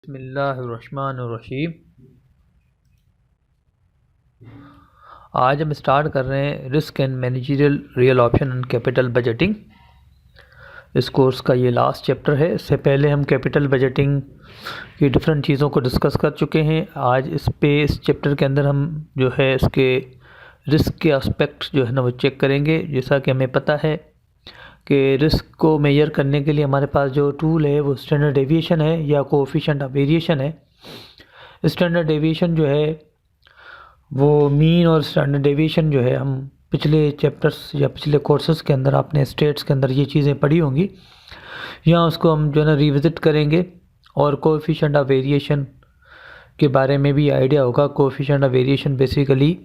बिस्मिल्लाहिर्रहमानिर्रहीम। आज हम स्टार्ट कर रहे हैं risk and managerial real option and capital budgeting. इस कोर्स का ये लास्ट चैप्टर है। इससे पहले हम कैपिटल बजटिंग की डिफरेंट चीज़ों को डिस्कस कर चुके हैं। आज इस चैप्टर के अंदर हम जो है इसके रिस्क के एस्पेक्ट्स जो है ना वो चेक करेंगे। जैसा कि हमें पता है कि रिस्क को मेजर करने के लिए हमारे पास जो टूल है वो स्टैंडर्ड डेविएशन है या कोएफिशिएंट ऑफ वेरिएशन है। स्टैंडर्ड डेविएशन जो है वो मीन और स्टैंडर्ड डेविएशन जो है हम पिछले चैप्टर्स या पिछले कोर्सेज़ के अंदर आपने स्टेट्स के अंदर ये चीज़ें पढ़ी होंगी। यहाँ उसको हम जो है ना रिविज़िट करेंगे और कोएफिशिएंट ऑफ वेरिएशन के बारे में भी आइडिया होगा। Coefficient of variation basically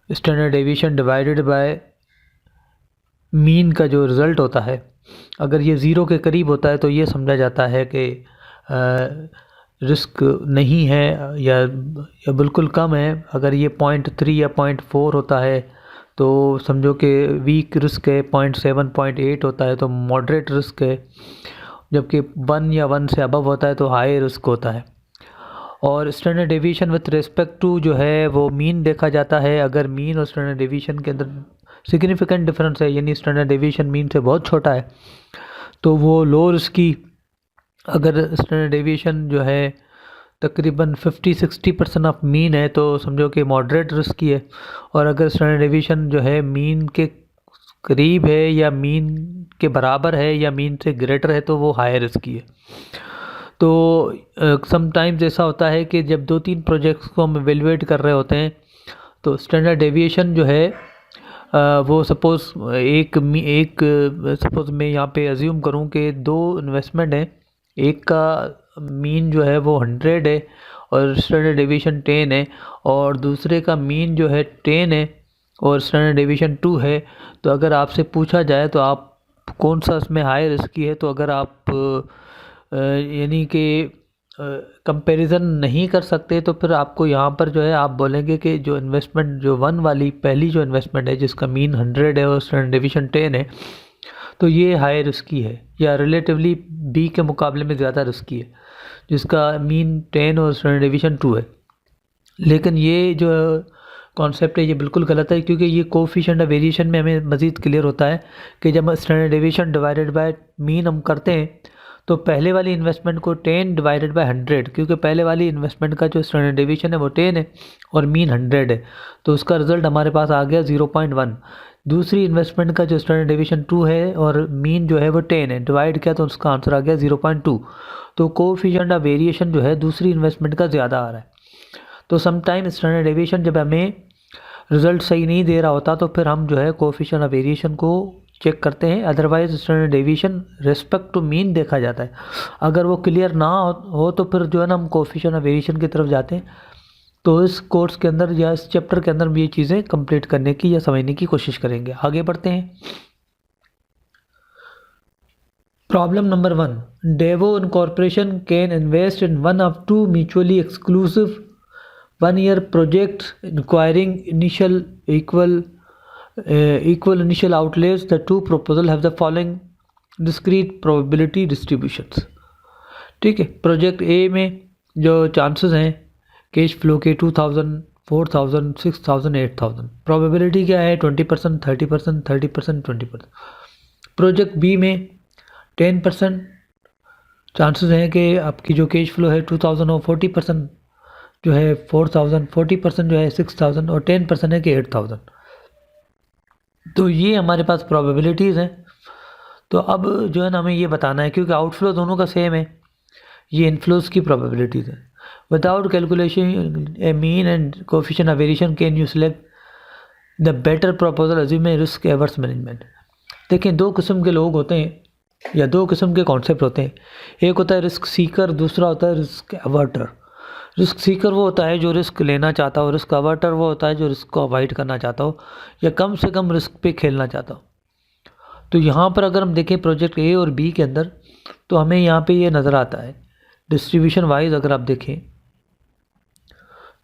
standard deviation divided by mean का जो रिज़ल्ट होता है। अगर ये ज़ीरो के करीब होता है तो ये समझा जाता है कि रिस्क नहीं है या बिल्कुल कम है। अगर ये 0.3 या 0.4 होता है तो समझो कि वीक रिस्क है। 0.7 0.8 होता है तो मॉडरेट रिस्क है। जबकि 1 या 1 से अबव होता है तो हाई रिस्क होता है। और standard deviation with respect to जो है वो मीन देखा जाता है। अगर मीन और स्टैंडर्ड डेविएशन के अंदर सिग्निफिकेंट डिफरेंस है, यानी स्टैंडर्ड डेविएशन मीन से बहुत छोटा है, तो वो लो रिस्की। अगर स्टैंडर्ड डेविएशन जो है तकरीबन 50-60% ऑफ मीन है तो समझो कि मॉडरेट रिस्की है। और अगर स्टैंडर्ड डेविएशन जो है मीन के करीब है या मीन के बराबर है या मीन से ग्रेटर है तो वो हाई रिस्की है। तो समटाइम्स ऐसा होता है कि जब 2-3 प्रोजेक्ट्स को हम एवेलुएट कर रहे होते हैं तो स्टैंडर्ड डेविएशन जो है वो सपोज़ सपोज़ मैं यहाँ पे अज्यूम करूँ कि 2 इन्वेस्टमेंट हैं। एक का मीन जो है वो 100 है और स्टैंडर्ड डेविएशन 10 है, और दूसरे का मीन जो है 10 है और स्टैंडर्ड डेविएशन 2 है। तो अगर आपसे पूछा जाए तो आप कौन सा इसमें हाई रिस्की है, तो अगर आप यानी कि कंपैरिजन नहीं कर सकते तो फिर आपको यहाँ पर जो है आप बोलेंगे कि जो इन्वेस्टमेंट जो 1 वाली पहली जो इन्वेस्टमेंट है जिसका मीन 100 है और स्टैंडर्ड डेविएशन 10 है तो ये हाई रिस्की है या रिलेटिवली बी के मुकाबले में ज़्यादा रिस्की है जिसका मीन 10 और स्टैंडर्ड डेविएशन 2 है। लेकिन ये जो कॉन्सेप्ट है ये बिल्कुल गलत है, क्योंकि ये कोएफिशिएंट ऑफ वेरिएशन में हमें मज़ीद क्लियर होता है कि जब standard deviation divided by mean हम करते हैं तो पहले वाली इन्वेस्टमेंट को 10 डिवाइडेड बाय 100, क्योंकि पहले वाली इन्वेस्टमेंट का जो स्टैंडर्ड डेविएशन है वो 10 है और मीन 100 है, तो उसका रिजल्ट हमारे पास आ गया 0.1। दूसरी इन्वेस्टमेंट का जो स्टैंडर्ड डेविएशन 2 है और मीन जो है वो 10 है, डिवाइड किया तो उसका आंसर आ गया 0.2। तो कोएफिशिएंट ऑफ वेरिएशन जो है दूसरी इन्वेस्टमेंट का ज़्यादा आ रहा है। तो समटाइम स्टैंडर्ड डेविएशन जब हमें रिज़ल्ट सही नहीं दे रहा होता तो फिर हम जो है कोएफिशिएंट ऑफ वेरिएशन को चेक करते हैं। Otherwise standard deviation respect to mean देखा जाता है। अगर वो क्लियर ना हो तो फिर जो है ना हम कोएफिशिएंट ऑफ वेरिएशन की तरफ जाते हैं। तो इस कोर्स के अंदर या इस चैप्टर के अंदर भी ये चीज़ें कंप्लीट करने की या समझने की कोशिश करेंगे। आगे बढ़ते हैं। Problem number 1, Daewoo incorporation can invest in one of 2 mutually exclusive 1-year projects requiring equal initial outlays. The two proposals have the following discrete probability distributions। ठीक है, प्रोजेक्ट ए में जो चांसेस हैं कैश फ्लो के 2000, 4000, 6000, 8000, probability क्या है 20%, 30%, 30%, 20%। Project B में 10% chances हैं कि आपकी जो कैश फ्लो है 2000 और 40% जो है 4000, 40% जो है 6000 और 10% है कि 8000। तो ये हमारे पास प्रोबेबिलिटीज़ हैं। तो अब जो है ना हमें ये बताना है, क्योंकि आउटफ्लो दोनों का सेम है, ये इनफ्लोज की प्रोबेबिलिटीज़ हैं। Without calculation A mean and coefficient of variation can you select the better proposal assuming risk averse management. देखिए, 2 किस्म के लोग होते हैं या 2 किस्म के कॉन्सेप्ट होते हैं। एक होता है रिस्क सीकर, दूसरा होता है रिस्क अवर्टर। रिस्क सीकर वो होता है जो रिस्क लेना चाहता हो, रिस्क अवर्टर वो होता है जो रिस्क को अवॉइड करना चाहता हो या कम से कम रिस्क पे खेलना चाहता हो। तो यहाँ पर अगर हम देखें प्रोजेक्ट ए और बी के अंदर तो हमें यहाँ पे ये नज़र आता है डिस्ट्रीब्यूशन वाइज। अगर आप देखें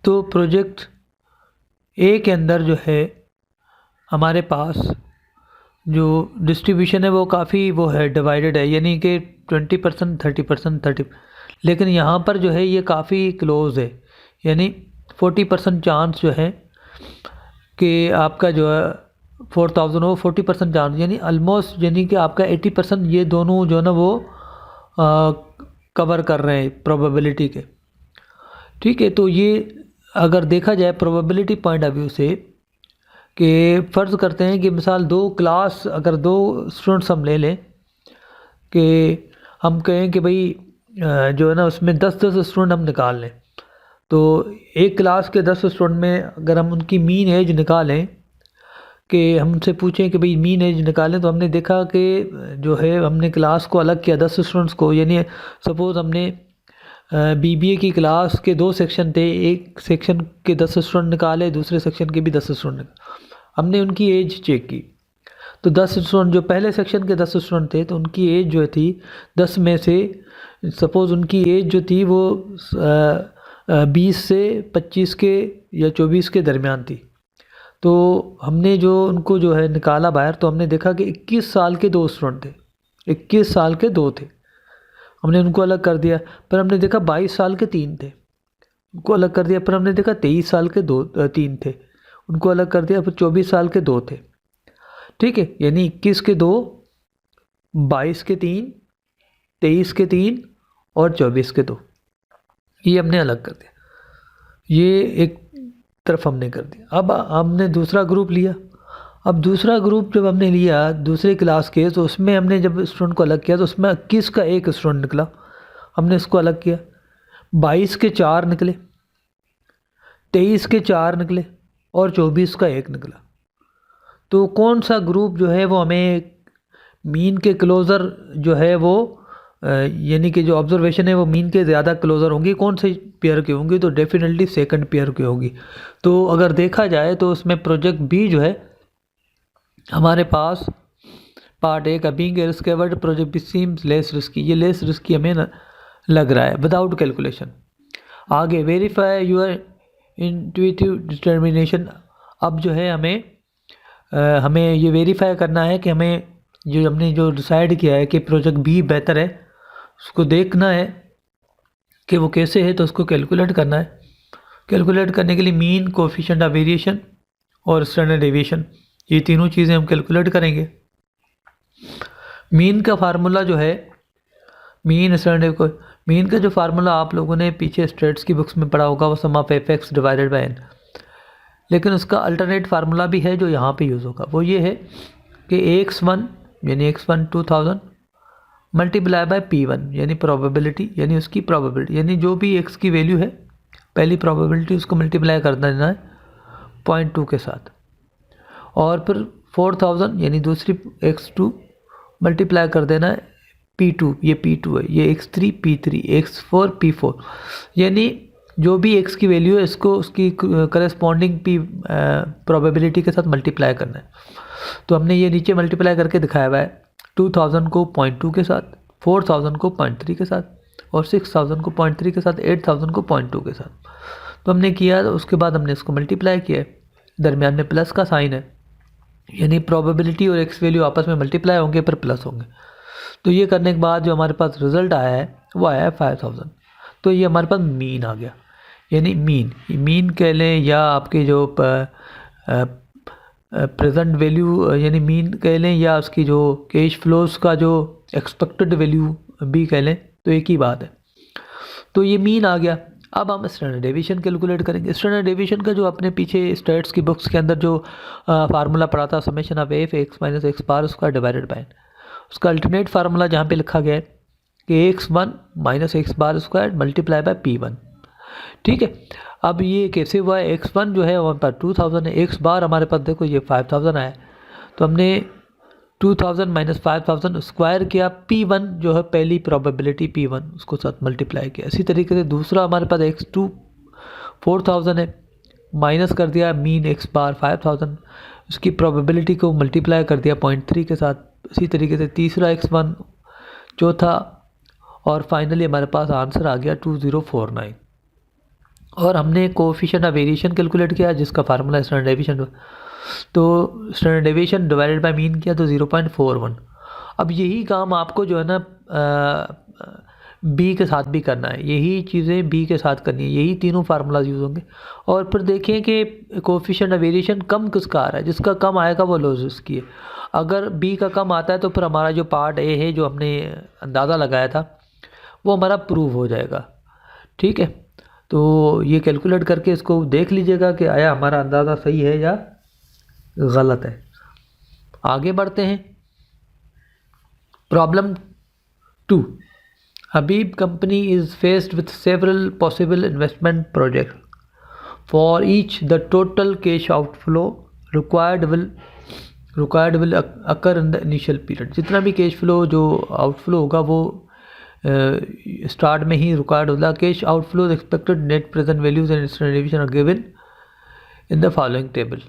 तो प्रोजेक्ट ए के अंदर जो है हमारे पास जो डिस्ट्रीब्यूशन है वो काफ़ी वो है डिवाइडेड है, यानी कि 20%, 30%, लेकिन यहाँ पर जो है ये काफ़ी क्लोज है, यानी 40% चांस जो है कि आपका जो है 4000 हो, 40% चांस यानी ऑलमोस्ट, यानी कि आपका 80% ये दोनों जो है ना वो कवर कर रहे हैं प्रोबेबिलिटी के। ठीक है, तो ये अगर देखा जाए प्रोबेबिलिटी पॉइंट ऑफ व्यू से कि फ़र्ज़ करते हैं कि मिसाल दो क्लास, अगर दो स्टूडेंट्स हम ले लें कि हम कहें कि भाई जो है ना उसमें 10-10 स्टूडेंट हम निकाल लें, तो एक क्लास के 10 स्टूडेंट में अगर हम उनकी मीन एज निकालें, कि हमसे पूछें कि भाई मीन एज निकालें, तो हमने देखा कि जो है हमने क्लास को अलग किया 10 स्टूडेंट्स को, यानी सपोज़ हमने बीबीए की क्लास के 2 सेक्शन थे, एक सेक्शन के 10 स्टूडेंट निकाले, दूसरे सेक्शन के भी 10 स्टूडेंट निकाले, हमने उनकी एज चेक की। तो 10 स्टूडेंट जो पहले सेक्शन के 10 स्टूडेंट थे, तो उनकी एज जो थी 10 में से सपोज़ उनकी एज जो थी वो 20 से 25 के या 24 के दरमियान थी। तो हमने जो उनको जो है निकाला बाहर, तो हमने देखा कि 21 साल के 2 स्टूडेंट थे, 21 साल के 2 थे, हमने उनको अलग कर दिया। पर हमने देखा 22 साल के 3 थे, उनको अलग कर दिया। पर हमने देखा 23 साल के 3 थे, उनको अलग कर दिया। फिर 24 साल के 2 थे। ठीक है, यानी 21 के 2, 22 के 3, 23 के 3 और 24 के 2, ये हमने अलग कर दिया। ये एक तरफ हमने कर दिया। अब हमने दूसरा ग्रुप लिया। अब दूसरा ग्रुप जब हमने लिया दूसरे क्लास के, तो उसमें हमने जब स्टूडेंट को अलग किया तो उसमें 21 का एक स्टूडेंट निकला, हमने इसको अलग किया। 22 के 4 निकले, 23 के 4 निकले और 24 का 1 निकला। तो कौन सा ग्रुप जो है वो हमें मीन के क्लोज़र जो है वो यानी कि जो ऑब्जर्वेशन है वो मीन के ज़्यादा क्लोज़र होंगी, कौन से पेयर की होंगी? तो डेफिनेटली सेकंड पेयर की होगी। तो अगर देखा जाए तो उसमें प्रोजेक्ट बी जो है हमारे पास पार्ट ए का being a risk word project B seems less risky, ये लेस रिस्की हमें लग रहा है विदाउट कैलकुलेशन। आगे वेरीफाई यूर इंट्यूटिव डिटर्मिनेशन। अब जो है हमें ये वेरीफाई करना है कि हमने जो डिसाइड किया है कि प्रोजेक्ट बी बेहतर है, उसको देखना है कि वो कैसे है, तो उसको कैलकुलेट करना है। कैलकुलेट करने के लिए मीन, कोएफिशिएंट ऑफ वेरिएशन और स्टैंडर्ड डेविएशन, ये तीनों चीज़ें हम कैलकुलेट करेंगे। मीन का फार्मूला जो है मीन का जो फार्मूला आप लोगों ने पीछे स्टेट्स की बुक्स में पढ़ा होगा, वो sum of F X divided by N, लेकिन उसका अल्टरनेट फार्मूला भी है जो यहाँ पे यूज़ होगा। वो ये है कि x1 यानी x1 2000 मल्टीप्लाई बाय p1 यानी प्रोबेबिलिटी, यानी उसकी प्रोबेबिलिटी, यानी जो भी x की वैल्यू है पहली प्रोबेबिलिटी उसको मल्टीप्लाई कर देना है 0.2 के साथ, और फिर 4000 यानी दूसरी x2 मल्टीप्लाई कर देना है p2, ये p2 है, ये x3 p3, x4 p4, यानी जो भी x की वैल्यू है इसको उसकी करस्पॉन्डिंग p प्रोबेबिलिटी के साथ मल्टीप्लाई करना है। तो हमने ये नीचे मल्टीप्लाई करके दिखाया हुआ है, 2000 को 0.2 के साथ, 4000 को 0.3 के साथ और 6000 को 0.3 के साथ, 8000 को 0.2 के साथ। तो हमने किया, तो उसके बाद हमने इसको मल्टीप्लाई किया है, दरमियान में प्लस का साइन है, यानी प्रोबेबिलिटी और एक्स वैल्यू आपस में मल्टीप्लाई होंगे पर प्लस होंगे। तो ये करने के बाद जो हमारे पास रिजल्ट आया है वो आया है 5000। तो ये हमारे पास मीन आ गया, यानी मीन कह लें या आपके जो प्रेजेंट वैल्यू यानी मीन कह लें, या उसकी जो कैश फ्लोज का जो एक्सपेक्टेड वैल्यू भी कह लें, तो एक ही बात है। तो ये मीन आ गया। अब हम स्टैंडर्ड डेविएशन कैलकुलेट करेंगे। स्टैंडर्ड डेविएशन का जो अपने पीछे स्टेट्स की बुक्स के अंदर जो फार्मूला पढ़ा था, summation of F x minus X bar square divided by, उसका अल्टरनेट फार्मूला जहाँ पे लिखा गया है कि x1 minus X bar square multiply by p1। ठीक है, अब ये कैसे हुआ है? x1 जो है हमारे पास 2000 है, x बार हमारे पास देखो ये 5000 आया, तो हमने 2000 माइनस 5000 स्क्वायर किया, p1 जो है पहली प्रोबेबिलिटी p1 उसको साथ मल्टीप्लाई किया। इसी तरीके से दूसरा हमारे पास x2 4000 है, माइनस कर दिया मीन x बार 5000, उसकी प्रोबेबिलिटी को मल्टीप्लाई कर दिया 0.3 के साथ। इसी तरीके से तीसरा x1 चौथा, और फाइनली हमारे पास आंसर आ गया 2049। और हमने कोएफिशिएंट ऑफ वेरिएशन कैलकुलेट किया जिसका फार्मूला स्टैंडर्ड डेविएशन, तो standard deviation divided by mean किया तो 0.41। अब यही काम आपको जो है ना बी के साथ भी करना है, यही चीज़ें बी के साथ करनी है, यही तीनों फार्मूलाज यूज़ होंगे। और फिर देखें कि कोफिशिएंट ऑफ वेरिएशन कम किसका आ रहा है, जिसका कम आएगा वो लॉस रिस्की है। अगर बी का कम आता है तो फिर हमारा जो पार्ट ए है जो हमने अंदाज़ा लगाया था वो हमारा प्रूव हो जाएगा। ठीक है, तो ये कैलकुलेट करके इसको देख लीजिएगा कि आया हमारा अंदाज़ा सही है या गलत है। आगे बढ़ते हैं। Problem 2, Habib company is faced with several possible investment projects. For each, the total cash outflow required will occur in the initial period. जितना भी कैश फ्लो जो आउटफ्लो होगा वो स्टार्ट में ही रिक्वायर्ड होगा। Cash outflow expected net present values and standard deviation are given in the following table.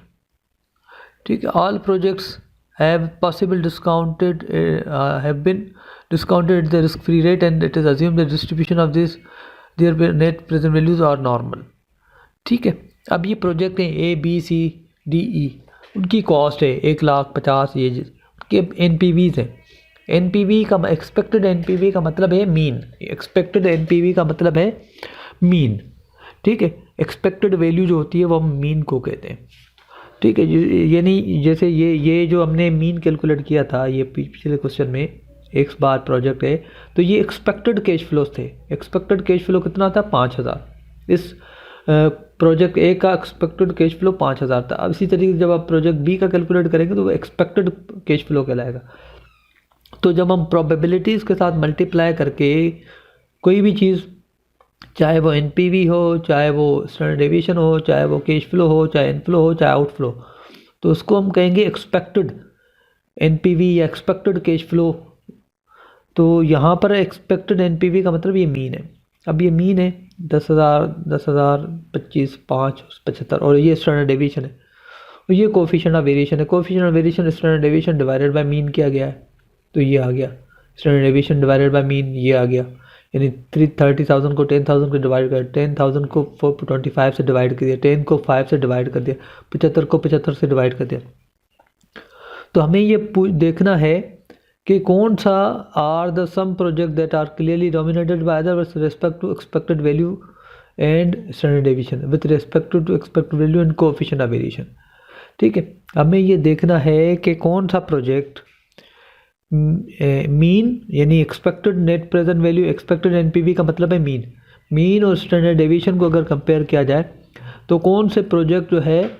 ठीक है, all projects have possible discounted have been discounted at the risk free rate and it is assumed the distribution of this their net present values are normal। ठीक है, अब ये project हैं A B C D E, उनकी cost है 1,50,000, ये उनके NPVs हैं। NPV का एक्सपेक्टेड NPV का मतलब है मीन, एक्सपेक्टेड NPV का मतलब है मीन। ठीक है, एक्सपेक्टेड वैल्यू जो होती है वो हम मीन को कहते हैं। ठीक है, यानी जैसे ये जो हमने मीन कैलकुलेट किया था ये पिछले क्वेश्चन में एक्स बार प्रोजेक्ट है, तो ये एक्सपेक्टेड कैश फ्लोज थे। एक्सपेक्टेड कैश फ्लो कितना था? 5,000। इस प्रोजेक्ट ए का एक्सपेक्टेड कैश फ्लो 5,000 था। अब इसी तरीके से जब आप प्रोजेक्ट बी का कैलकुलेट करेंगे तो वो एक्सपेक्टेड कैश फ्लो कहलाएगा। तो जब हम प्रोबेबिलिटीज़ के साथ मल्टीप्लाई करके कोई भी चीज़, चाहे वो NPV हो, चाहे वो स्टैंडर्ड डेविएशन हो, चाहे वो कैश फ्लो हो, चाहे इनफ्लो हो, चाहे आउटफ्लो, तो उसको हम कहेंगे एक्सपेक्टेड NPV या एक्सपेक्टेड कैश फ्लो। तो यहाँ पर एक्सपेक्टेड NPV का मतलब ये मीन है। अब ये मीन है 10,000, 10,000, 25, 5, 75 और ये स्टैंडर्ड डेविएशन है और ये कोफिशिएंट ऑफ वेरिएशन है। Coefficient of variation standard deviation divided by mean किया गया है, तो ये आ गया। Standard deviation divided by mean ये आ गया, यानी 30,000 को 10,000 को डिवाइड कर, 10,000 को 25 से डिवाइड कर दिया, 10 को 5 से डिवाइड कर दिया, 75 को 75 से डिवाइड कर दिया। तो हमें ये देखना है कि कौन सा are the some project that are clearly dominated by other with respect to expected value and standard deviation with respect to expected value and coefficient of variation. ठीक है, हमें ये देखना है कि कौन सा प्रोजेक्ट मीन यानी expected net present value, expected NPV का मतलब है मीन, मीन और स्टैंडर्ड डेविएशन को अगर कंपेयर किया जाए तो कौन से प्रोजेक्ट जो है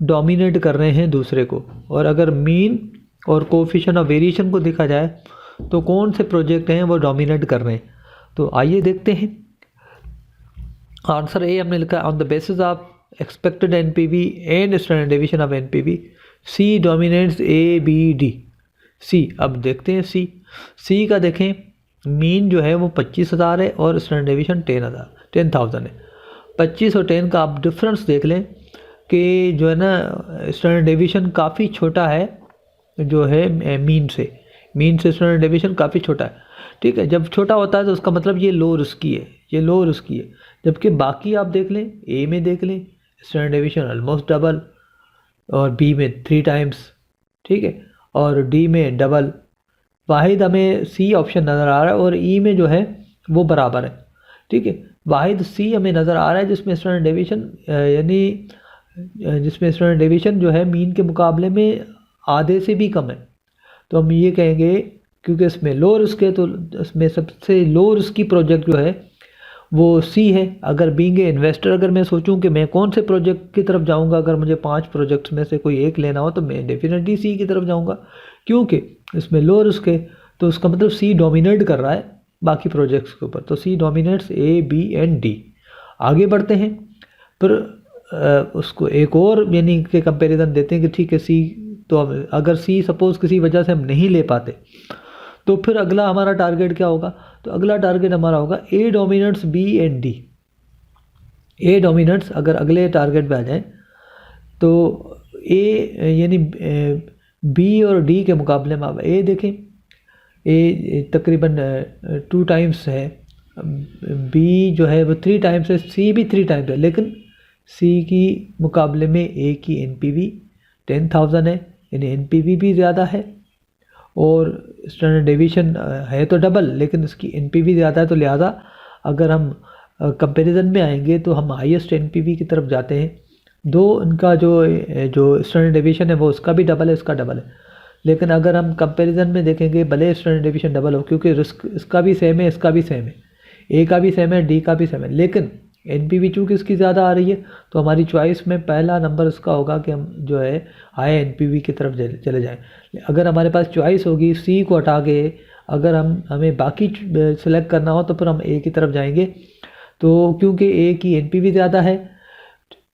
डोमिनेट कर रहे हैं दूसरे को, और अगर मीन और कोएफिशिएंट ऑफ वेरिएशन को देखा जाए तो कौन से प्रोजेक्ट हैं वो डोमिनेट कर रहे हैं। तो आइए देखते हैं। आंसर ए हमने लिखा on the basis of expected NPV and standard deviation of NPV C dominates ABD। C, अब देखते हैं सी का देखें, मीन जो है वो 25,000 है और स्टैंडर्ड डेविएशन 10,000 है। 25 और 10 का आप डिफरेंस देख लें कि जो है ना स्टैंडर्ड डेविएशन काफ़ी छोटा है जो है मीन से स्टैंडर्ड डेविएशन काफ़ी छोटा है। ठीक है, जब छोटा होता है तो उसका मतलब ये लो रिस्की है, जबकि बाकी आप देख लें, ए में देख लें स्टैंडर्ड डेविएशन ऑलमोस्ट डबल और बी में 3 टाइम्स, ठीक है, और डी में डबल। वाहिद हमें सी ऑप्शन नज़र आ रहा है और ई में जो है वो बराबर है। ठीक है, वाहिद सी हमें नज़र आ रहा है जिसमें स्टैंडर्ड डेविएशन जिसमें स्टैंडर्ड डेविएशन जो है मीन के मुकाबले में आधे से भी कम है। तो हम ये कहेंगे क्योंकि इसमें लो रिस्क है तो इसमें सबसे लो रिस्की प्रोजेक्ट जो है वो सी है। अगर बीइंग ए इन्वेस्टर अगर मैं सोचूं कि मैं कौन से प्रोजेक्ट की तरफ जाऊंगा, अगर मुझे 5 प्रोजेक्ट्स में से कोई एक लेना हो तो मैं डेफिनेटली सी की तरफ जाऊंगा, क्योंकि इसमें लो रिस्क है। तो उसका मतलब सी डोमिनेट कर रहा है बाकी प्रोजेक्ट्स के ऊपर, तो C dominates A, B and D। आगे बढ़ते हैं, फिर उसको एक और यानी कि कंपैरिजन देते हैं कि ठीक है सी, तो अगर सी सपोज़ किसी वजह से हम नहीं ले पाते तो फिर अगला हमारा टारगेट क्या होगा? तो अगला टारगेट हमारा होगा A dominates B and D। A dominates अगर अगले टारगेट पे आ जाए तो A यानी B और D के मुकाबले में A देखें, A तकरीबन 2 टाइम्स है, B जो है वो 3 टाइम्स है, C भी 3 टाइम्स है, लेकिन C की मुकाबले में A की NPV 10,000 है, यानी NPV भी ज़्यादा है और स्टैंडर्ड डेविएशन है तो डबल, लेकिन इसकी एनपीवी ज़्यादा है, तो लिहाजा अगर हम कंपैरिजन में आएंगे तो हम हाईएस्ट एनपीवी की तरफ जाते हैं। दो इनका जो स्टैंडर्ड डेविएशन है वो उसका भी डबल है, इसका डबल है, लेकिन अगर हम कंपैरिजन में देखेंगे भले स्टैंडर्ड डेविएशन डबल हो, क्योंकि रिस्क इसका भी सेम है, इसका भी सेम है, ए का भी सेम है, डी का भी सेम है, लेकिन एनपीवी चूँकि इसकी ज़्यादा आ रही है तो हमारी चॉइस में पहला नंबर इसका होगा कि हम जो है हाई एनपीवी की तरफ चले जाएं। अगर हमारे पास चॉइस होगी सी को हटा के अगर हमें बाकी सेलेक्ट करना हो तो फिर हम ए की तरफ जाएंगे। तो क्योंकि ए की एनपीवी ज़्यादा है,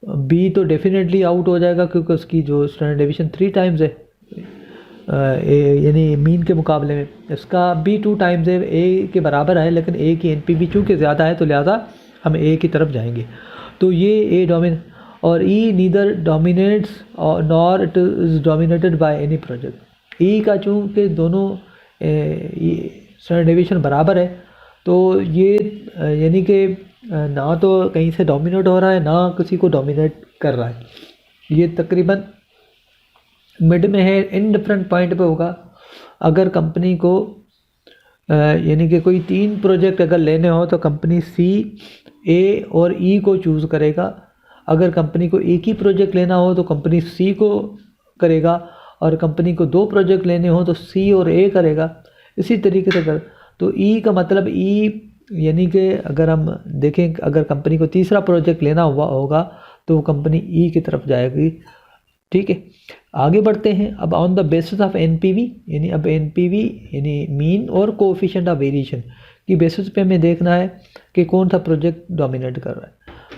बी तो डेफिनेटली आउट हो जाएगा क्योंकि उसकी जो स्टैंडर्ड डेविएशन 3 टाइम्स है यानी मीन के मुकाबले में, इसका बी 2 टाइम्स है, ए के बराबर है, लेकिन ए की एनपीवी चूँकि ज़्यादा है तो लिहाजा हम ए की तरफ जाएंगे। तो ये ए डोमिन और ई नीदर डोमिनेट्स और nor it is dominated by any project. E का चूँकि दोनों स्टैंडर्ड डेविएशन बराबर है तो ये यानी कि ना तो कहीं से डोमिनेट हो रहा है ना किसी को डोमिनेट कर रहा है, ये तकरीबन मिड में है, इनडिफरेंट पॉइंट पे होगा। अगर कंपनी को यानी कि कोई 3 प्रोजेक्ट अगर लेने हो तो कंपनी सी, ए और ई को चूज़ करेगा। अगर कंपनी को एक ही प्रोजेक्ट लेना हो तो कंपनी सी को करेगा, और कंपनी को 2 प्रोजेक्ट लेने हो तो सी और ए करेगा। इसी तरीके से कर तो ई का मतलब ई यानी कि अगर हम देखें अगर कंपनी को तीसरा प्रोजेक्ट लेना हुआ होगा तो कंपनी ई की तरफ जाएगी। ठीक है, आगे बढ़ते हैं। अब on the basis of NPV, यानी अब एनपीवी यानी मीन और कोएफिशिएंट ऑफ वेरिएशन की बेसिस पे हमें देखना है कि कौन सा प्रोजेक्ट डोमिनेट कर रहा है।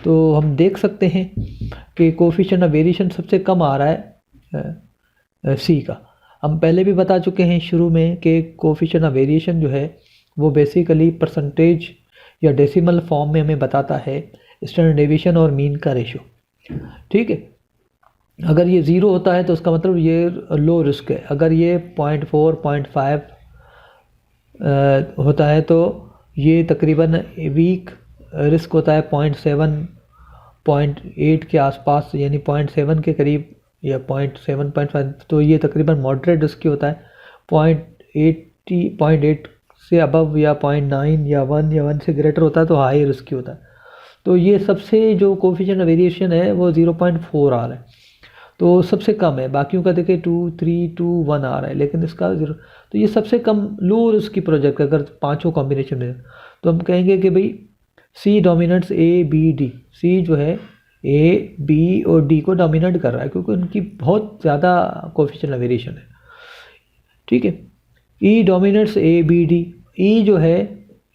तो हम देख सकते हैं कि कोएफिशिएंट ऑफ वेरिएशन सबसे कम आ रहा है सी का। हम पहले भी बता चुके हैं शुरू में कि कोएफिशिएंट ऑफ वेरिएशन जो है वो बेसिकली परसेंटेज या डेसिमल फॉर्म में हमें बताता है स्टैंडर्ड डेविएशन और मीन का रेशो। ठीक है, अगर ये 0 होता है तो उसका मतलब ये लो रिस्क है, अगर ये 0.4 0.5 होता है तो ये तकरीबन वीक रिस्क होता है, 0.7 0.8 के आसपास यानी 0.7 के करीब या 0.7 0.5, तो ये तकरीबन मॉडरेट रिस्क होता है। 0.8 से अबव या 0.9 या 1 या 1 से ग्रेटर होता है तो हाई रिस्क होता है। तो ये सबसे जो कोएफिशिएंट वेरिएशन है वो 0.4 आ रहा है, तो सबसे कम है। बाकियों का देखें 2 3 2 1 आ रहा है, लेकिन इसका 0, तो ये सबसे कम लो रिस्क की प्रोजेक्ट अगर पांचों कॉम्बिनेशन में तो हम कहेंगे कि भाई सी डोमिनेट्स ए बी डी। सी जो है ए बी और डी को डोमिनेट कर रहा है क्योंकि उनकी बहुत ज़्यादा कोएफिशिएंट वेरिएशन है। ठीक है, ई डोमिनेट्स ए बी डी। ई जो है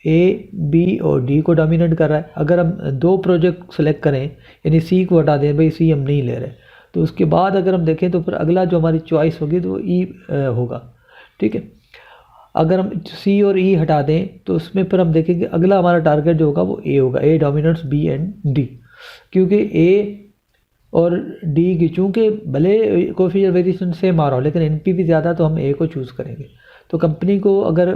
ए बी और डी को डोमिनेट कर रहा है। अगर हम 2 प्रोजेक्ट सेलेक्ट करें यानी सी को हटा दें, भाई सी हम नहीं ले रहे, तो उसके बाद अगर हम देखें तो फिर अगला जो हमारी चॉइस होगी तो वो ई होगा। ठीक है, अगर हम सी और ई हटा दें तो उसमें फिर हम देखेंगे अगला हमारा टारगेट जो होगा वो ए होगा, ए डोमिनेट्स बी एंड डी, क्योंकि ए और डी की चूँकि भले कोएफिशिएंट वेरिएशन सेम आ रहा हो लेकिन एनपीवी ज़्यादा तो हम ए को चूज़ करेंगे। तो कंपनी को अगर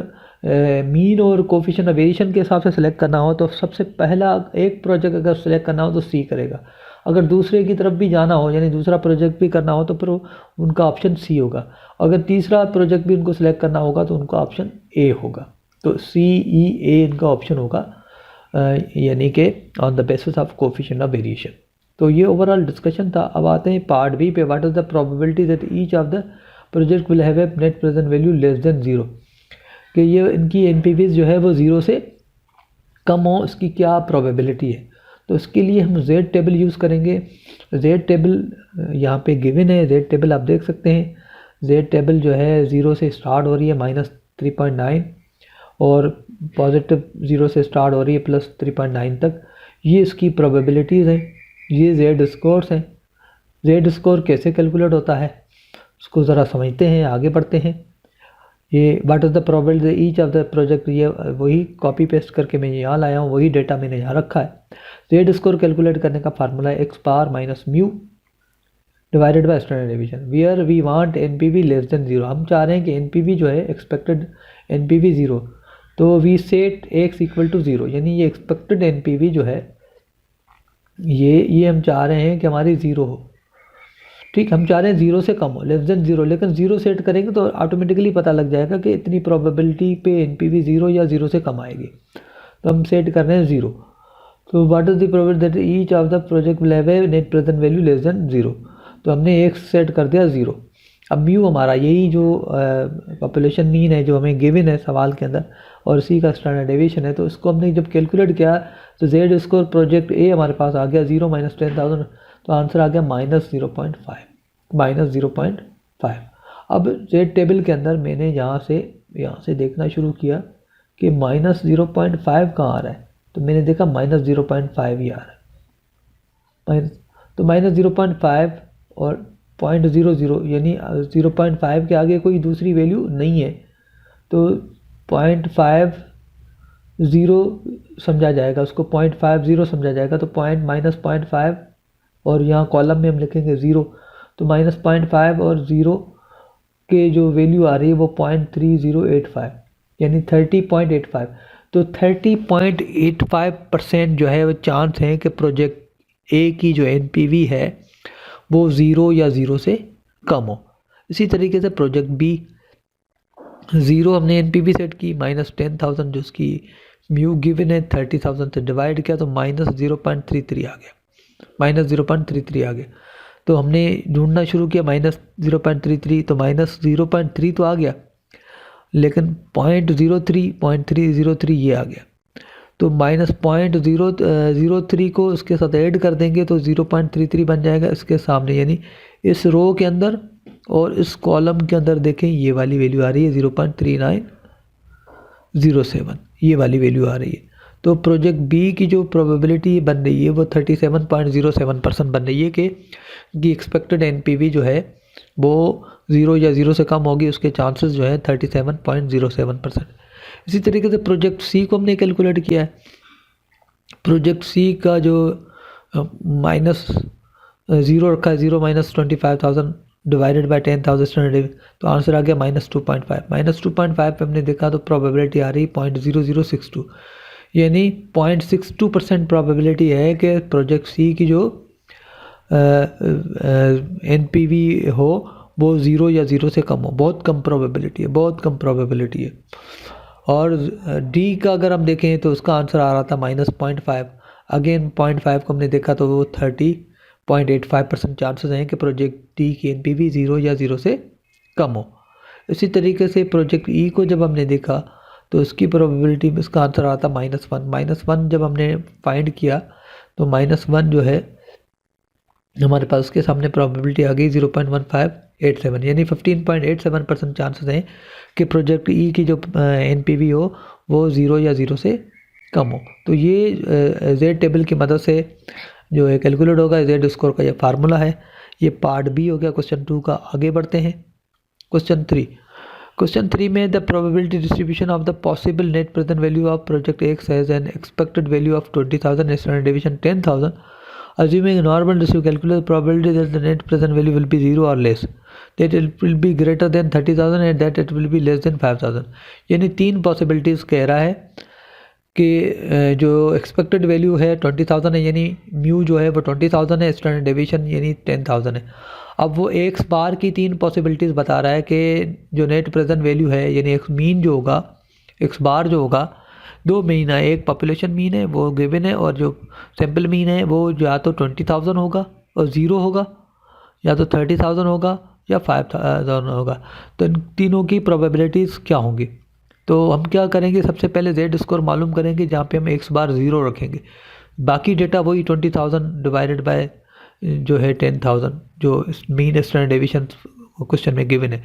मीन और कोएफिशिएंट वेरिएशन के हिसाब से सेलेक्ट करना हो तो सबसे पहला एक प्रोजेक्ट अगर सेलेक्ट करना हो तो सी करेगा। अगर दूसरे की तरफ भी जाना हो यानी दूसरा प्रोजेक्ट भी करना हो तो फिर उनका ऑप्शन सी होगा। अगर तीसरा प्रोजेक्ट भी उनको सेलेक्ट करना होगा तो उनका ऑप्शन ए होगा। तो सी ई ए इनका ऑप्शन होगा यानी कि on the basis of coefficient of variation. तो ये ओवरऑल डिस्कशन था। अब आते हैं पार्ट बी पे। What is the probability that each of the project will have a net present value less than 0, कि ये इनकी एनपीवीज जो है वो 0 से कम हो, इसकी क्या प्रोबेबिलिटी है। तो इसके लिए हम जेड टेबल यूज़ करेंगे। जेड टेबल यहाँ पे गिवन है, जेड टेबल आप देख सकते हैं। जेड टेबल जो है 0 से स्टार्ट हो रही है -3.9 और पॉजिटिव 0 से स्टार्ट हो रही है +3.9 तक। ये इसकी प्रोबेबिलिटीज़ हैं, ये जेड स्कोर्स हैं। जेड स्कोर कैसे कैलकुलेट होता है उसको ज़रा समझते हैं, आगे बढ़ते हैं। ये what is the probability each of the project, ये वही कॉपी पेस्ट करके मैं यहाँ लाया हूँ, वही डेटा मैंने यहाँ रखा है। जेड स्कोर कैलकुलेट करने का फार्मूला है x⁻ - μ divided by standard deviation where we want NPV less than 0। हम चाह रहे हैं कि एनपीवी जो है एक्सपेक्टेड एनपीवी 0, तो वी सेट x = 0, यानी ये एक्सपेक्टेड एनपीवी जो है ये हम चाह रहे हैं कि हमारी 0 हो। ठीक, हम चाह रहे हैं 0 से कम हो, लेस देन 0, लेकिन 0 सेट करेंगे तो ऑटोमेटिकली पता लग जाएगा कि इतनी प्रोबेबिलिटी पे एनपीवी 0 या 0 से कम आएगी, तो हम सेट कर रहे हैं 0। तो what is the probability that each of the project will have a net present value less than 0, तो हमने एक सेट कर दिया 0। अब म्यू हमारा यही जो पॉपुलेशन मीन है जो हमें गिवन है सवाल के अंदर, और सी का स्टैंडर्ड डेविएशन है, तो इसको हमने जब कैलकुलेट किया तो जेड स्कोर प्रोजेक्ट ए हमारे पास आ गया 0 माइनस 10,000, तो आंसर आ गया -0.5। अब जेड टेबल के अंदर मैंने यहाँ से देखना शुरू किया कि -0.5 कहाँ आ रहा है, तो मैंने देखा -0.5 ही आ रहा है। तो -0.5 और 0.00 यानी 0.5 के आगे कोई दूसरी वैल्यू नहीं है, तो 0.50 समझा जाएगा, उसको 0.50 समझा जाएगा। तो -0.5 और यहाँ कॉलम में हम लिखेंगे 0, तो -0.5 और 0 के जो वैल्यू आ रही है वो 0.3085 यानी 30.85। तो 30.85% जो है वो चांस है कि प्रोजेक्ट ए की जो एनपीवी है वो 0 या 0 से कम हो। इसी तरीके से प्रोजेक्ट बी 0 हमने एनपीवी सेट की, -10,000 जो उसकी म्यू गिवन है 30,000 से डिवाइड किया तो -0.33 आ गया, -0.33 आ गया। तो हमने ढूंढना शुरू किया -0.33, तो -0.3 तो आ गया, लेकिन 0.03 ये आ गया। तो -0.003 को उसके साथ ऐड कर देंगे तो 0.33 बन जाएगा इसके सामने, यानी इस रो के अंदर और इस कॉलम के अंदर देखें ये वाली वैल्यू आ रही है 0.3907, ये वाली वैल्यू आ रही है। तो प्रोजेक्ट बी की जो प्रोबेबिलिटी बन रही है वो 37.07% बन रही है कि एक्सपेक्टेड एनपीवी जो है वो 0 या 0 से कम होगी, उसके चांसेस जो है 37.07%। इसी तरीके से प्रोजेक्ट सी को हमने कैलकुलेट किया है। प्रोजेक्ट सी का जो -0 रखा है, 0 - 25,000 डिवाइडेड बाय 10,000 स्टैंडर्ड, तो आंसर आ गया -2.5। -2.5 पे हमने देखा तो प्रोबेबिलिटी आ रही 0.0062, यानी 0.62% प्रोबेबिलिटी है कि प्रोजेक्ट सी की जो एनपीवी हो वो 0 या 0 से कम हो। बहुत कम प्रोबेबिलिटी है, बहुत कम प्रोबेबिलिटी है। और डी का अगर हम देखें तो उसका आंसर आ रहा था -0.5। अगेन 0.5 को हमने देखा तो वो 30.85% चांसेस हैं कि प्रोजेक्ट डी की एनपीवी 0 या 0 से कम हो। इसी तरीके से प्रोजेक्ट ई को जब हमने देखा तो उसकी प्रोबेबिलिटी में इसका आंसर आता -1। -1 जब हमने फाइंड किया तो -1 जो है हमारे पास उसके सामने प्रोबेबिलिटी आ गई 0.1587, यानी 15.87% चांसेस हैं कि प्रोजेक्ट ई की जो एनपीवी हो वो 0 या 0 से कम हो। तो ये जेड टेबल की मदद से जो है कैलकुलेट होगा, जेड स्कोर का ये फार्मूला है। ये पार्ट बी हो गया क्वेश्चन 2 का। आगे बढ़ते हैं क्वेश्चन 3 में the probability distribution of the possible net present value of project x has an expected value of 20,000 standard deviation 10,000। Assuming normal distribution, calculate the probability that the net present value will be 0 or less, that it will be greater than 30,000 and that it will be less than 5,000। यानी 3 possibilities कह रहा है कि जो expected value है 20,000 है, यानी mu जो है वो 20,000 है, स्टैंडर्ड डेविएशन यानी 10,000 है। अब वो एक्स बार की 3 पॉसिबिलिटीज़ बता रहा है कि जो नेट प्रेजेंट वैल्यू है यानी एक्स मीन जो होगा, एक्स बार जो होगा, 2 मीन है, एक पॉपुलेशन मीन है वो गिवन है, और जो सैम्पल मीन है वो या तो 20,000 होगा और 0 होगा, या तो 30,000 होगा या 5,000 होगा। तो इन तीनों की प्रोबेबिलिटीज़ क्या होंगी? तो हम क्या करेंगे, सबसे पहले जेड स्कोर मालूम करेंगे जहाँ पे हम एक्स बार 0 रखेंगे, बाकी डेटा वही 20,000 डिवाइडेड बाय जो है 10,000 जो मीन स्टैंडर्ड डेविएशन क्वेश्चन में गिवन है।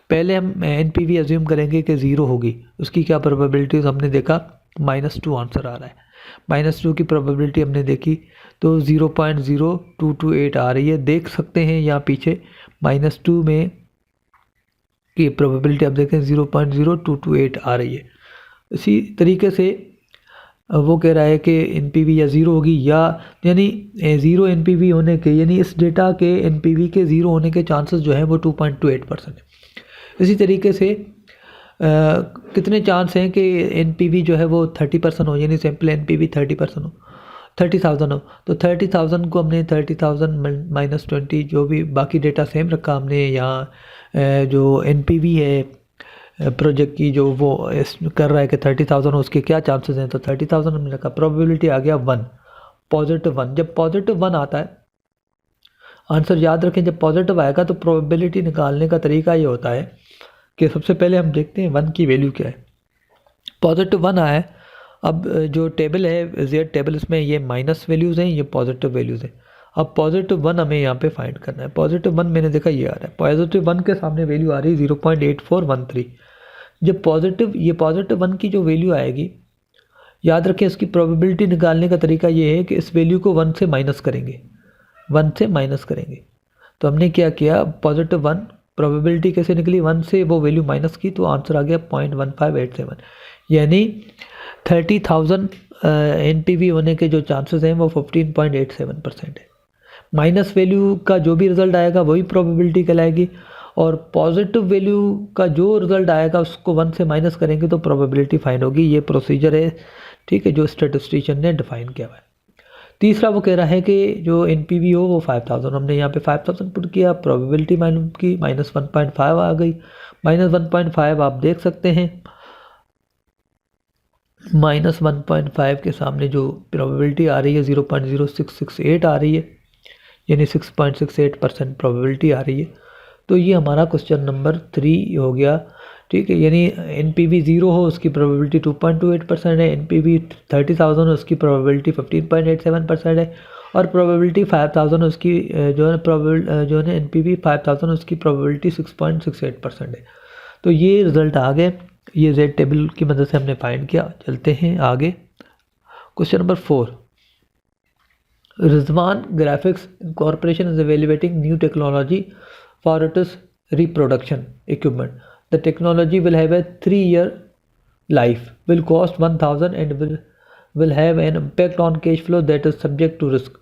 पहले हम एनपीवी अज्यूम करेंगे कि 0 होगी, उसकी क्या प्रोबेबिलिटीज़ हमने देखा -2 आंसर आ रहा है। -2 की प्रोबेबिलिटी हमने देखी तो 0.0228 आ रही है। देख सकते हैं यहाँ पीछे -2 में की प्रोबेबिलिटी आप देखें 0.0228 आ रही है। इसी तरीके से वो कह रहा है कि एनपीवी या 0 होगी, या यानी 0 एनपीवी होने के, यानी इस डेटा के एनपीवी के 0 होने के चांसेस जो है वो 2.28% है। इसी तरीके से कितने चांस हैं कि एनपीवी जो है वो 30% हो, यानी सैम्पल एनपीवी 30% हो। 30,000 हो तो 30,000 को हमने 30,000 माइनस 20, जो भी बाकी डेटा सेम रखा हमने। यहाँ जो NPV है प्रोजेक्ट की, जो वो कर रहा है कि 30,000 उसके क्या चांसेस हैं, तो 30,000 हमने रखा। प्रोबेबिलिटी आ गया 1, पॉजिटिव 1। जब पॉजिटिव 1 आता है, आंसर याद रखें, जब पॉजिटिव आएगा तो प्रोबेबिलिटी निकालने का तरीका ये होता है कि सबसे पहले हम देखते हैं 1 की वैल्यू क्या है। पॉजिटिव 1 आया है, अब जो टेबल है जेड टेबल, इसमें ये माइनस वैल्यूज़ हैं, ये पॉजिटिव वैल्यूज़ हैं। अब पॉजिटिव 1 हमें यहाँ पे फाइंड करना है। पॉजिटिव 1 मैंने देखा ये आ रहा है, पॉजिटिव 1 के सामने वैल्यू आ रही है 0.8413। जब ये पॉजिटिव 1 की जो वैल्यू आएगी, याद रखें इसकी प्रोबेबिलिटी निकालने का तरीका ये है कि इस वैल्यू को 1 से माइनस करेंगे, 1 से माइनस करेंगे। तो हमने क्या किया, पॉजिटिव 1 प्रोबेबिलिटी कैसे निकली, 1 से वो वैल्यू माइनस की, तो आंसर आ गया 0.1587। यानी 30,000 NPV होने के जो चांसेस हैं वो 15.87% है। माइनस वैल्यू का जो भी रिजल्ट आएगा वही प्रोबेबिलिटी कहलाएगी, और पॉजिटिव वैल्यू का जो रिजल्ट आएगा उसको 1 से माइनस करेंगे तो प्रोबेबिलिटी फाइंड होगी। ये प्रोसीजर है, ठीक है, जो स्टैटिस्टिशियन ने डिफाइन किया हुआ है। तीसरा वो कह रहा है कि जो NPV हो वो 5,000, हमने यहाँ पे 5,000 पुट किया, प्रोबेबिलिटी मालूम की, -1.5 आ गई। -1.5 आप देख सकते हैं, -1.5 के सामने जो प्रोबेबिलिटी आ रही है 0.0668 आ रही है, यानी 6.68% प्रोबेबिलिटी आ रही है। तो ये हमारा क्वेश्चन नंबर 3 हो गया, ठीक है। यानी NPV 0 हो उसकी प्रोबेबिलिटी 2.28% है, NPV 30,000 हो उसकी प्रोबेबिलिटी 15.87% है, और प्रोबेबिलिटी 5,000 उसकी जो है NPV 5,000 उसकी प्रोबेबिलिटी 6.68% है। तो ये रिज़ल्ट आ गए, ये जेड टेबल की मदद से हमने फाइंड किया। चलते हैं आगे, question number 4। Rizwan graphics corporation is evaluating new technology for its reproduction equipment. The technology will have a 3-year life, will cost 1,000 and will have an impact on cash flow that is subject to risk.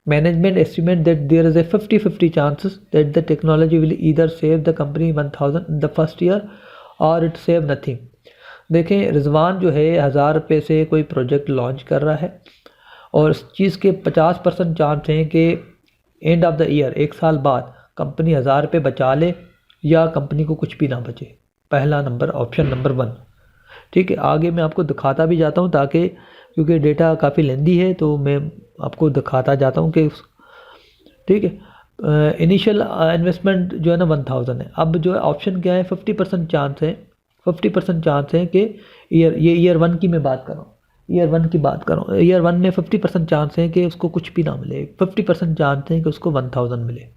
Management estimate that there is a 50-50 chances that the technology will either save the company 1,000 in the first year or it save nothing. देखें, रिजवान जो है 1,000 रुपये से कोई project launch कर रहा है, और इस चीज़ के 50% चांस हैं कि एंड ऑफ द ईयर, 1 साल बाद, कंपनी 1,000 रुपये बचा ले या कंपनी को कुछ भी ना बचे। पहला नंबर, ऑप्शन नंबर 1, ठीक है। आगे मैं आपको दिखाता भी जाता हूँ, ताकि क्योंकि डेटा काफ़ी लेंदी है तो मैं आपको दिखाता जाता हूँ कि, ठीक है। इनिशियल इन्वेस्टमेंट जो है ना 1,000 है। अब जो है ऑप्शन क्या है, 50% चांस है, 50% चांस है कि ईयर 1 की मैं बात कर रहा हूँ, ईयर 1 की बात कर रहा हूँ। ईयर 1 में 50% चांस है कि उसको कुछ भी ना मिले, 50% चांस है कि उसको 1,000 मिले।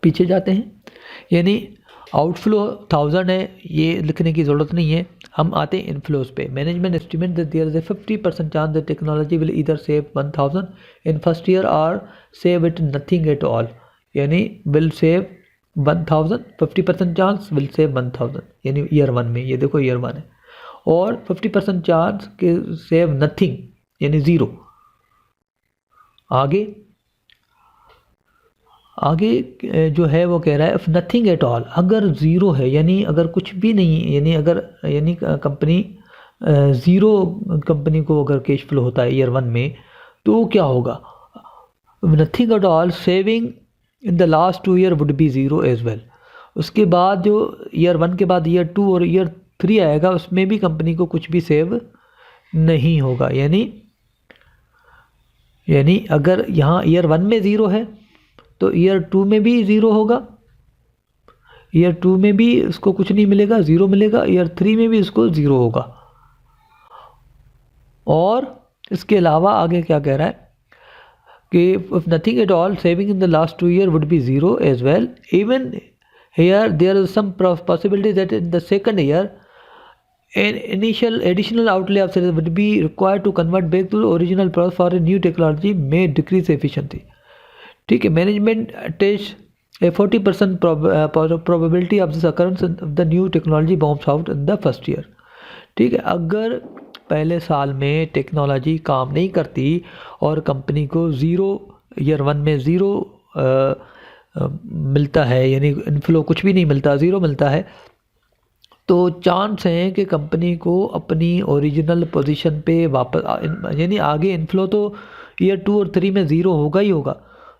पीछे जाते हैं, यानी आउटफ्लो 1,000 है, ये लिखने की ज़रूरत नहीं है। हम आते हैं इनफ्लोज पे। Management estimate that there is a 50% chance that technology will either save 1,000 in first year or save it nothing at all. यानी will save 1,000, 50% chance will save 1,000, यानी ईयर 1 में, ये देखो ईयर 1 है, और 50% चांस के सेव नथिंग यानी 0। आगे जो है वो कह रहा है इफ नथिंग एट ऑल, अगर 0 है, यानी अगर कुछ भी नहीं है, यानी कंपनी 0 कंपनी को अगर कैश फ्लो होता है ईयर 1 में, तो क्या होगा, nothing at all, saving in the last 2 year would be 0 as well. उसके बाद जो ईयर 1 के बाद ईयर 2 और ईयर 3 आएगा, उसमें भी कंपनी को कुछ भी सेव नहीं होगा। यानी अगर यहाँ ईयर 1 में 0 है तो ईयर 2 में भी 0 होगा, ईयर 2 में भी उसको कुछ नहीं मिलेगा, 0 मिलेगा, ईयर 3 में भी उसको 0 होगा। और इसके अलावा आगे क्या कह रहा है कि if nothing at all, saving in the last 2 year would be 0 as well. Even here there is some possibility that in the second year an initial additional outlay of sales would be required to convert back to the original process for a new technology may decrease efficiency. ठीक है, management attach A 40% probability of this occurrence of the new technology bombs out in the first year. ठीक है, अगर पहले साल में technology काम नहीं करती और कंपनी को 0 ईयर 1 में 0 मिलता है, यानी इनफ्लो कुछ भी नहीं मिलता, 0 मिलता है, तो चांस हैं कि कंपनी को अपनी ओरिजिनल पोजीशन पे वापस, यानी आगे इनफ्लो तो ईयर 2 और 3 में ज़ीरो होगा ही होगा,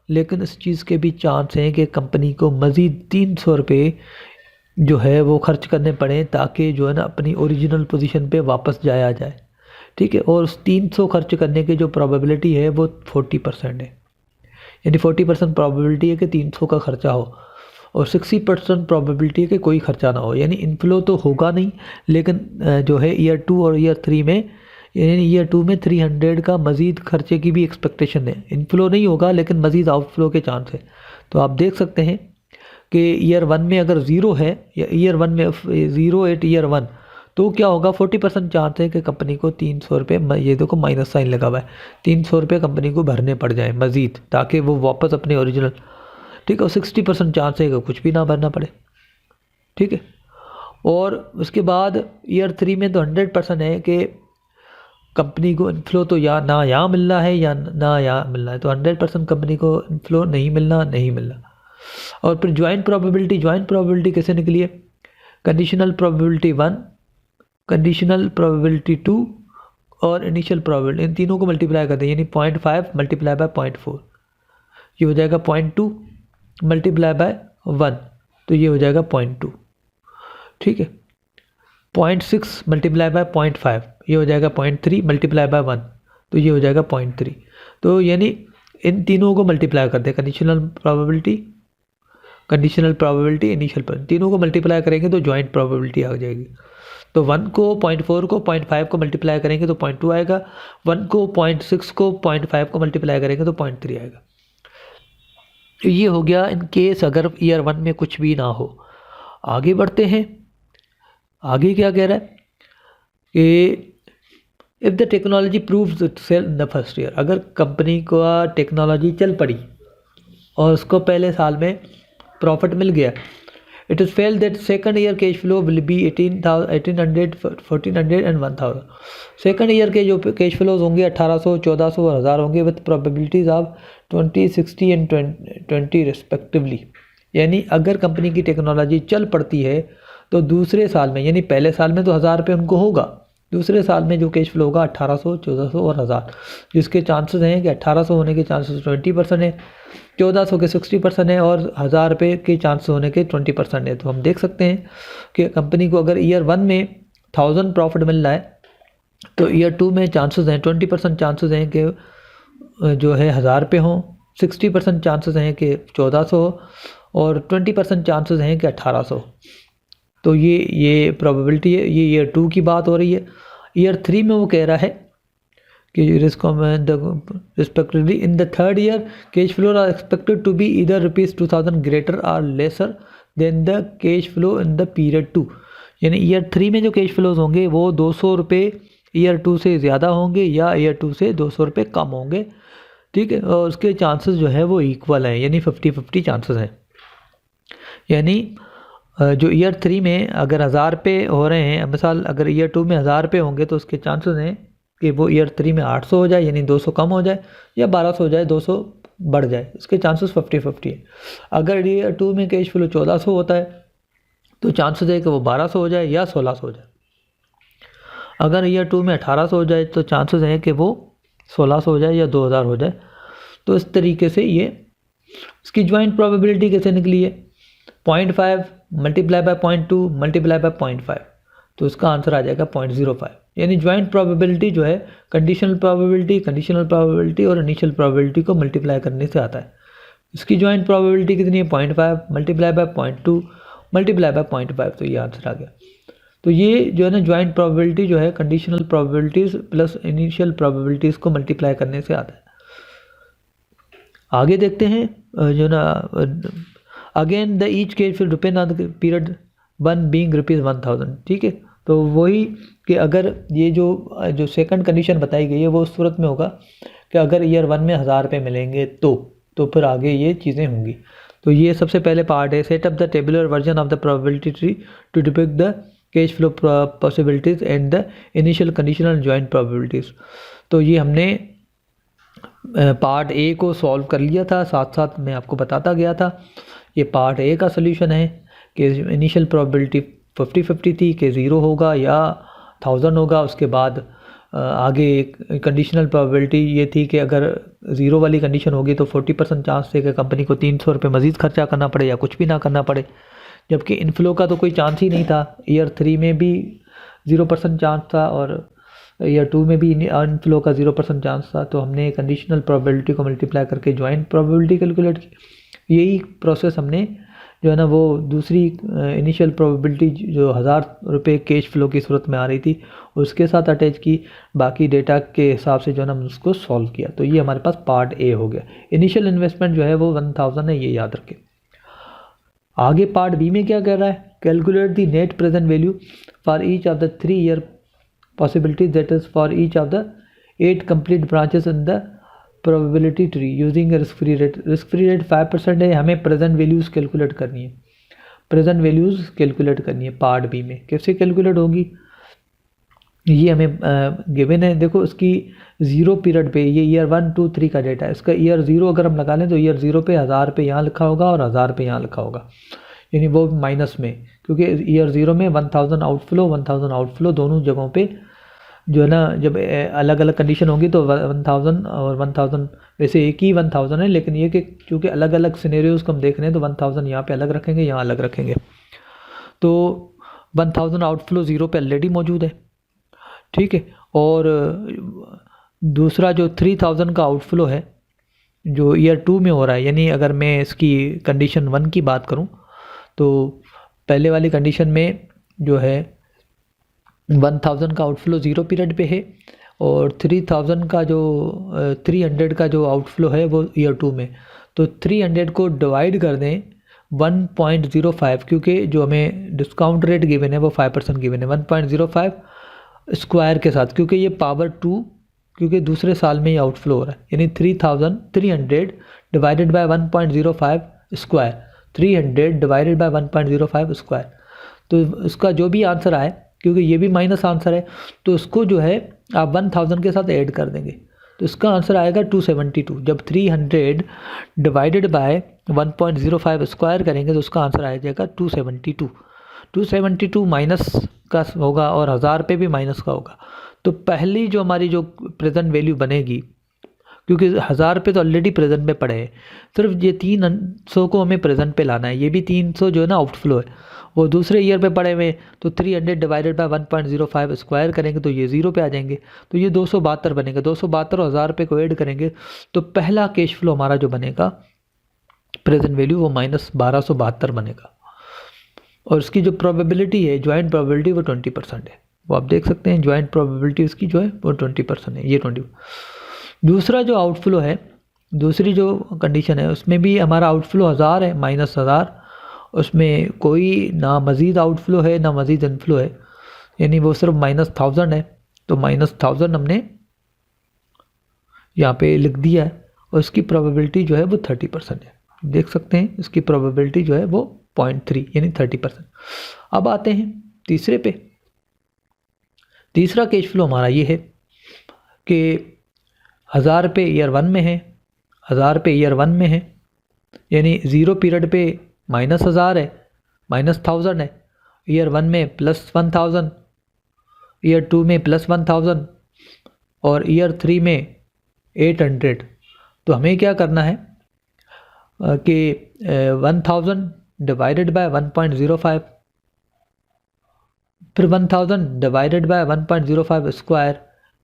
लेकिन इस चीज़ के भी चांस हैं कि कंपनी को मज़ीद 300 रुपये जो है वो खर्च करने पड़े ताकि जो है ना अपनी ओरिजिनल पोजीशन पे वापस जाया जाए। ठीक है, और उस 300 खर्च करने की जो प्रोबेबिलिटी है वो 40% है, यानी 40% प्रोबेबिलिटी है कि 300 का खर्चा हो और 60% प्रोबेबिलिटी है कि कोई खर्चा ना हो। यानी इनफ्लो तो होगा नहीं, लेकिन जो है ईयर 2 और ईयर 3 में, यानी ईयर 2 में 300 का मज़ीद खर्चे की भी एक्सपेक्टेशन है। इनफ्लो नहीं होगा लेकिन मज़ीद आउटफ्लो के चांस है। तो आप देख सकते हैं कि ईयर 1 में अगर ज़ीरो है, या ईयर 1 में 0 एट ईयर 1, तो क्या होगा, 40% चांस है कि कंपनी को 300 रुपये, ये देखो माइनस साइन लगा हुआ है, 300 रुपये कंपनी को भरने पड़ जाए मज़ीद ताकि वो वापस अपने ओरिजिनल। ठीक है, और 60% चांस है कि कुछ भी ना भरना पड़े। ठीक है, और उसके बाद ईयर 3 में तो 100% है कि कंपनी को इनफ्लो तो या ना यहाँ मिलना है या ना यहाँ मिलना है, तो 100% कंपनी को इनफ्लो नहीं मिलना। और फिर ज्वाइंट प्रोबेबिलिटी कैसे निकली है, कंडीशनल प्रोबेबिलिटी 1, कंडीशनल प्रोबेबिलिटी 2 और इनिशियल प्रोबेबिलिटी, इन तीनों को मल्टीप्लाई करते हैं, यानी 0.5 मल्टीप्लाई बाय 0.4, ये हो जाएगा 0.2 मल्टीप्लाई बाय 1, तो ये हो जाएगा 0.2। ठीक है, 0.6 मल्टीप्लाई बाय 0.5, ये हो जाएगा 0.3 मल्टीप्लाई बाय 1, तो ये हो जाएगा 0.3। तो यानी इन तीनों को मल्टीप्लाई करते हैं, कंडीशनल प्रोबेबिलिटी, इनिशियल प्रोबेबिलिटी, तीनों को मल्टीप्लाई करेंगे तो जॉइंट प्रोबेबिलिटी आ जाएगी। तो 1 को 0.4 को 0.5 को मल्टीप्लाई करेंगे तो 0.2 आएगा, 1 को 0.6 को 0.5 को मल्टीप्लाई करेंगे तो 0.3 आएगा। तो ये हो गया इन केस अगर ईयर 1 में कुछ भी ना हो। आगे बढ़ते हैं, आगे क्या कह रहा है कि if the technology proves itself in the first year, अगर कंपनी को टेक्नोलॉजी चल पड़ी और उसको पहले साल में प्रॉफिट मिल गया, it is fail that second year cash flow will be 1800, 1400 and 1000। Second year के जो कैश फ्लोज होंगे 1800, 1400 और 1000 होंगे with probabilities of 20, 60 and 20 respectively. यानी अगर कंपनी की टेक्नोलॉजी चल पड़ती है तो दूसरे साल में, यानी पहले साल में तो 1000 रुपये उनको होगा, दूसरे साल में जो कैश फ्लो होगा 1800, 1400 और 1000, जिसके चांसेस हैं कि 1800 होने के चांसेस 20% है, 1400 के 60% है और 1000 रुपये के चांसेस होने के 20% है। तो हम देख सकते हैं कि कंपनी को अगर ईयर 1 में 1000 प्रॉफिट मिल रहा है तो ईयर 2 में चांसेस हैं 20% चांसेस हैं कि जो है 1000 रुपये हों, 60% चांसेस हैं कि 1400 और 20% चांसेस हैं कि 1800। तो ये प्रोबेबिलिटी है, ये ईयर 2 की बात हो रही है। ईयर 3 में वो कह रहा है कि respectively in the third year cash flow are expected to be either ₹2000 greater or lesser than the cash flow in the period 2। यानी ईयर 3 में जो कैश फ्लोज होंगे वो 200 रुपये ईयर 2 से ज़्यादा होंगे या ईयर 2 से 200 रुपये कम होंगे। ठीक है, और उसके चांसेस जो है वो इक्वल हैं, यानी 50-50 चांसेस हैं। यानी जो ईयर 3 में अगर 1000 रुपये हो रहे हैं, मिसाल अगर ईयर 2 में 1000 रुपये होंगे तो उसके चांसेस हैं कि वो ईयर 3 में 800 हो जाए, यानी 200 कम हो जाए, या 1200 हो जाए, 200 बढ़ जाए, इसके चांसेस 50-50 है। अगर ईयर 2 में कैश फ्लो 1400 होता है तो चांसेस है कि वो 1200 हो जाए या 1600 हो जाए। अगर ईयर 2 में 1800 हो जाए तो चांसेस हैं कि वो 1600 हो जाए या 2000 हो जाए। तो इस तरीके से ये इसकी ज्वाइंट प्रोबेबिलिटी कैसे निकली है, 0.5 मल्टीप्लाई बाय 0.2 मल्टीप्लाई बाय 0.5, तो इसका आंसर आ जाएगा 0.05। यानी ज्वाइंट प्रोबेबिलिटी जो है कंडीशनल प्रोबेबिलिटी और इनिशियल प्रोबेबिलिटी को मल्टीप्लाई करने से आता है। इसकी ज्वाइंट प्रोबेबिलिटी कितनी है, 0.5 मल्टीप्लाई बाय 0.2 मल्टीप्लाई बाय 0.5, तो ये आंसर आ गया। तो ये जो है ना ज्वाइंट प्रोबेबिलिटी जो है conditional probabilities plus initial probabilities को मल्टीप्लाई करने से आता है। आगे देखते हैं जो ना again the each case will depend on the period 1 being ₹1000। ठीक है, तो वही कि अगर ये जो सेकंड कंडीशन बताई गई है वो उस सूरत में होगा कि अगर ईयर 1 में 1000 रुपये मिलेंगे तो फिर आगे ये चीज़ें होंगी। तो ये सबसे पहले पार्ट है, set up the tabular version of the probability tree to depict the cash flow possibilities and the initial conditional joint probabilities. तो ये हमने पार्ट ए को सॉल्व कर लिया था, साथ मैं आपको बताता गया था। ये पार्ट ए का सोल्यूशन है कि इनिशियल प्रोबेबिलिटी 50-50 थी कि 0 होगा या 1000 होगा। उसके बाद आगे एक कंडीशनल प्रोबेबिलिटी ये थी कि अगर 0 वाली कंडीशन होगी तो 40% चांस थे कि कंपनी को 300 रुपये मज़ीद खर्चा करना पड़े या कुछ भी ना करना पड़े, जबकि इनफ्लो का तो कोई चांस ही नहीं था। ईयर 3 में भी 0% चांस था और ईयर 2 में भी इनफ्लो का 0% चांस था। तो हमने कंडीशनल प्रोबेबिलिटी को मल्टीप्लाई करके जॉइंट प्रोबेबिलिटी कैलकुलेट की। यही प्रोसेस हमने जो है ना वो दूसरी इनिशियल प्रोबेबिलिटी जो 1000 रुपये कैश फ्लो की सूरत में आ रही थी उसके साथ अटैच की, बाकी डेटा के हिसाब से जो है ना उसको सॉल्व किया। तो ये हमारे पास पार्ट ए हो गया। इनिशियल इन्वेस्टमेंट जो है वो 1000 है, ये याद रखें। आगे पार्ट बी में क्या कह रहा है, calculate the net present value for each of the 3 year possibilities that is for each of the 8 complete branches in the probability tree using risk free rate. Risk free rate 5% है, हमें present values calculate करनी है। Present values calculate करनी है part B में। कैसे calculate होगी ये हमें गिवन है। देखो इसकी 0 पीरियड पे, ये ईयर 1, 2, 3 का डेटा है। इसका ईयर 0 अगर हम लगा लें तो ईयर 0 पे 1000 रुपये यहाँ लिखा होगा और 1000 रुपये यहाँ लिखा होगा, यानी वो माइनस में, क्योंकि ईयर 0 में 1000 आउटफ्लो दोनों जगहों पे जो है ना जब अलग अलग कंडीशन होगी तो 1000 और 1000 वैसे एक ही 1000 है, लेकिन ये कि चूँकि अलग अलग सिनेरियोज़ को हम देख रहे हैं तो 1000 यहाँ पे अलग रखेंगे, यहाँ अलग रखेंगे। तो 1000 आउटफ्लो 0 पे ऑलरेडी मौजूद है, ठीक है। और दूसरा जो 3000 का आउटफ्लो है जो ईयर 2 में हो रहा है, यानी अगर मैं इसकी कंडीशन 1 की बात करूं तो पहले वाली कंडीशन में जो है 1000 का आउटफ्लो 0 पीरियड पे है और 3000 का जो 300 का जो आउटफ्लो है वो ईयर 2 में। तो 300 को डिवाइड कर दें 1.05, क्योंकि जो हमें डिस्काउंट रेट गिवन है वो 5% गिवन है, 1.05 स्क्वायर के साथ, क्योंकि ये पावर 2, क्योंकि दूसरे साल में ये आउटफ्लो हो रहा है, यानी 300 divided by 1.05 square, 300 divided by 1.05 square. तो इसका जो भी आंसर आए, क्योंकि ये भी माइनस आंसर है, तो उसको जो है आप 1000 के साथ ऐड कर देंगे तो इसका आंसर आएगा 272। जब 300 डिवाइडेड बाय 1.05 स्क्वायर करेंगे तो उसका आंसर आ जाएगा 272। 272 माइनस का होगा और 1000 पे भी माइनस का होगा। तो पहली जो हमारी जो प्रेजेंट वैल्यू बनेगी, क्योंकि 1000 पे तो ऑलरेडी प्रेजेंट में पड़े हैं, सिर्फ ये 300 को हमें प्रेजेंट पे लाना है। ये भी 300 जो है ना आउटफ्लो है, वो दूसरे ईयर पे पड़े हुए, तो 300 डिवाइडेड बाय 1.05 स्क्वायर करेंगे तो ये 0 पे आ जाएंगे, तो ये 272 बनेगा। 272 और 1000 रुपये को ऐड करेंगे तो पहला कैश फ्लो हमारा जो बनेगा प्रेजेंट वैल्यू वो -1272 बनेगा। और उसकी जो प्रोबेबिलिटी है, ज्वाइंट प्रोबेबिलिटी, वो 20% है। वो आप देख सकते हैं ज्वाइंट प्रोबेबिलिटी उसकी जो है वो 20% है, ये 20। दूसरा जो आउटफ्लो है, दूसरी जो कंडीशन है उसमें भी हमारा आउटफ्लो 1000 है, -1000, उसमें कोई ना मज़ीद आउटफ्लो है ना मज़ीद इनफ्लो है, यानी वो सिर्फ -1000 है। तो -1000 हमने यहाँ पे लिख दिया है और इसकी प्रोबेबिलिटी जो है वो 30% है। देख सकते हैं इसकी प्रोबेबिलिटी जो है वो 0.3 यानी 30%। अब आते हैं तीसरे पे। तीसरा कैश फ्लो हमारा ये है कि 1000 रुपये ईयर 1 में है, 1000 रुपये ईयर 1 में है, यानी 0 पीरियड पे -1000 है, -1000 है, ईयर 1 में +1000, ईयर 2 में +1000 और ईयर 3 में 800। तो हमें क्या करना है कि 1000 डिवाइडेड बाय 1.05, फिर 1000 डिवाइडेड बाय 1.05 स्क्वायर,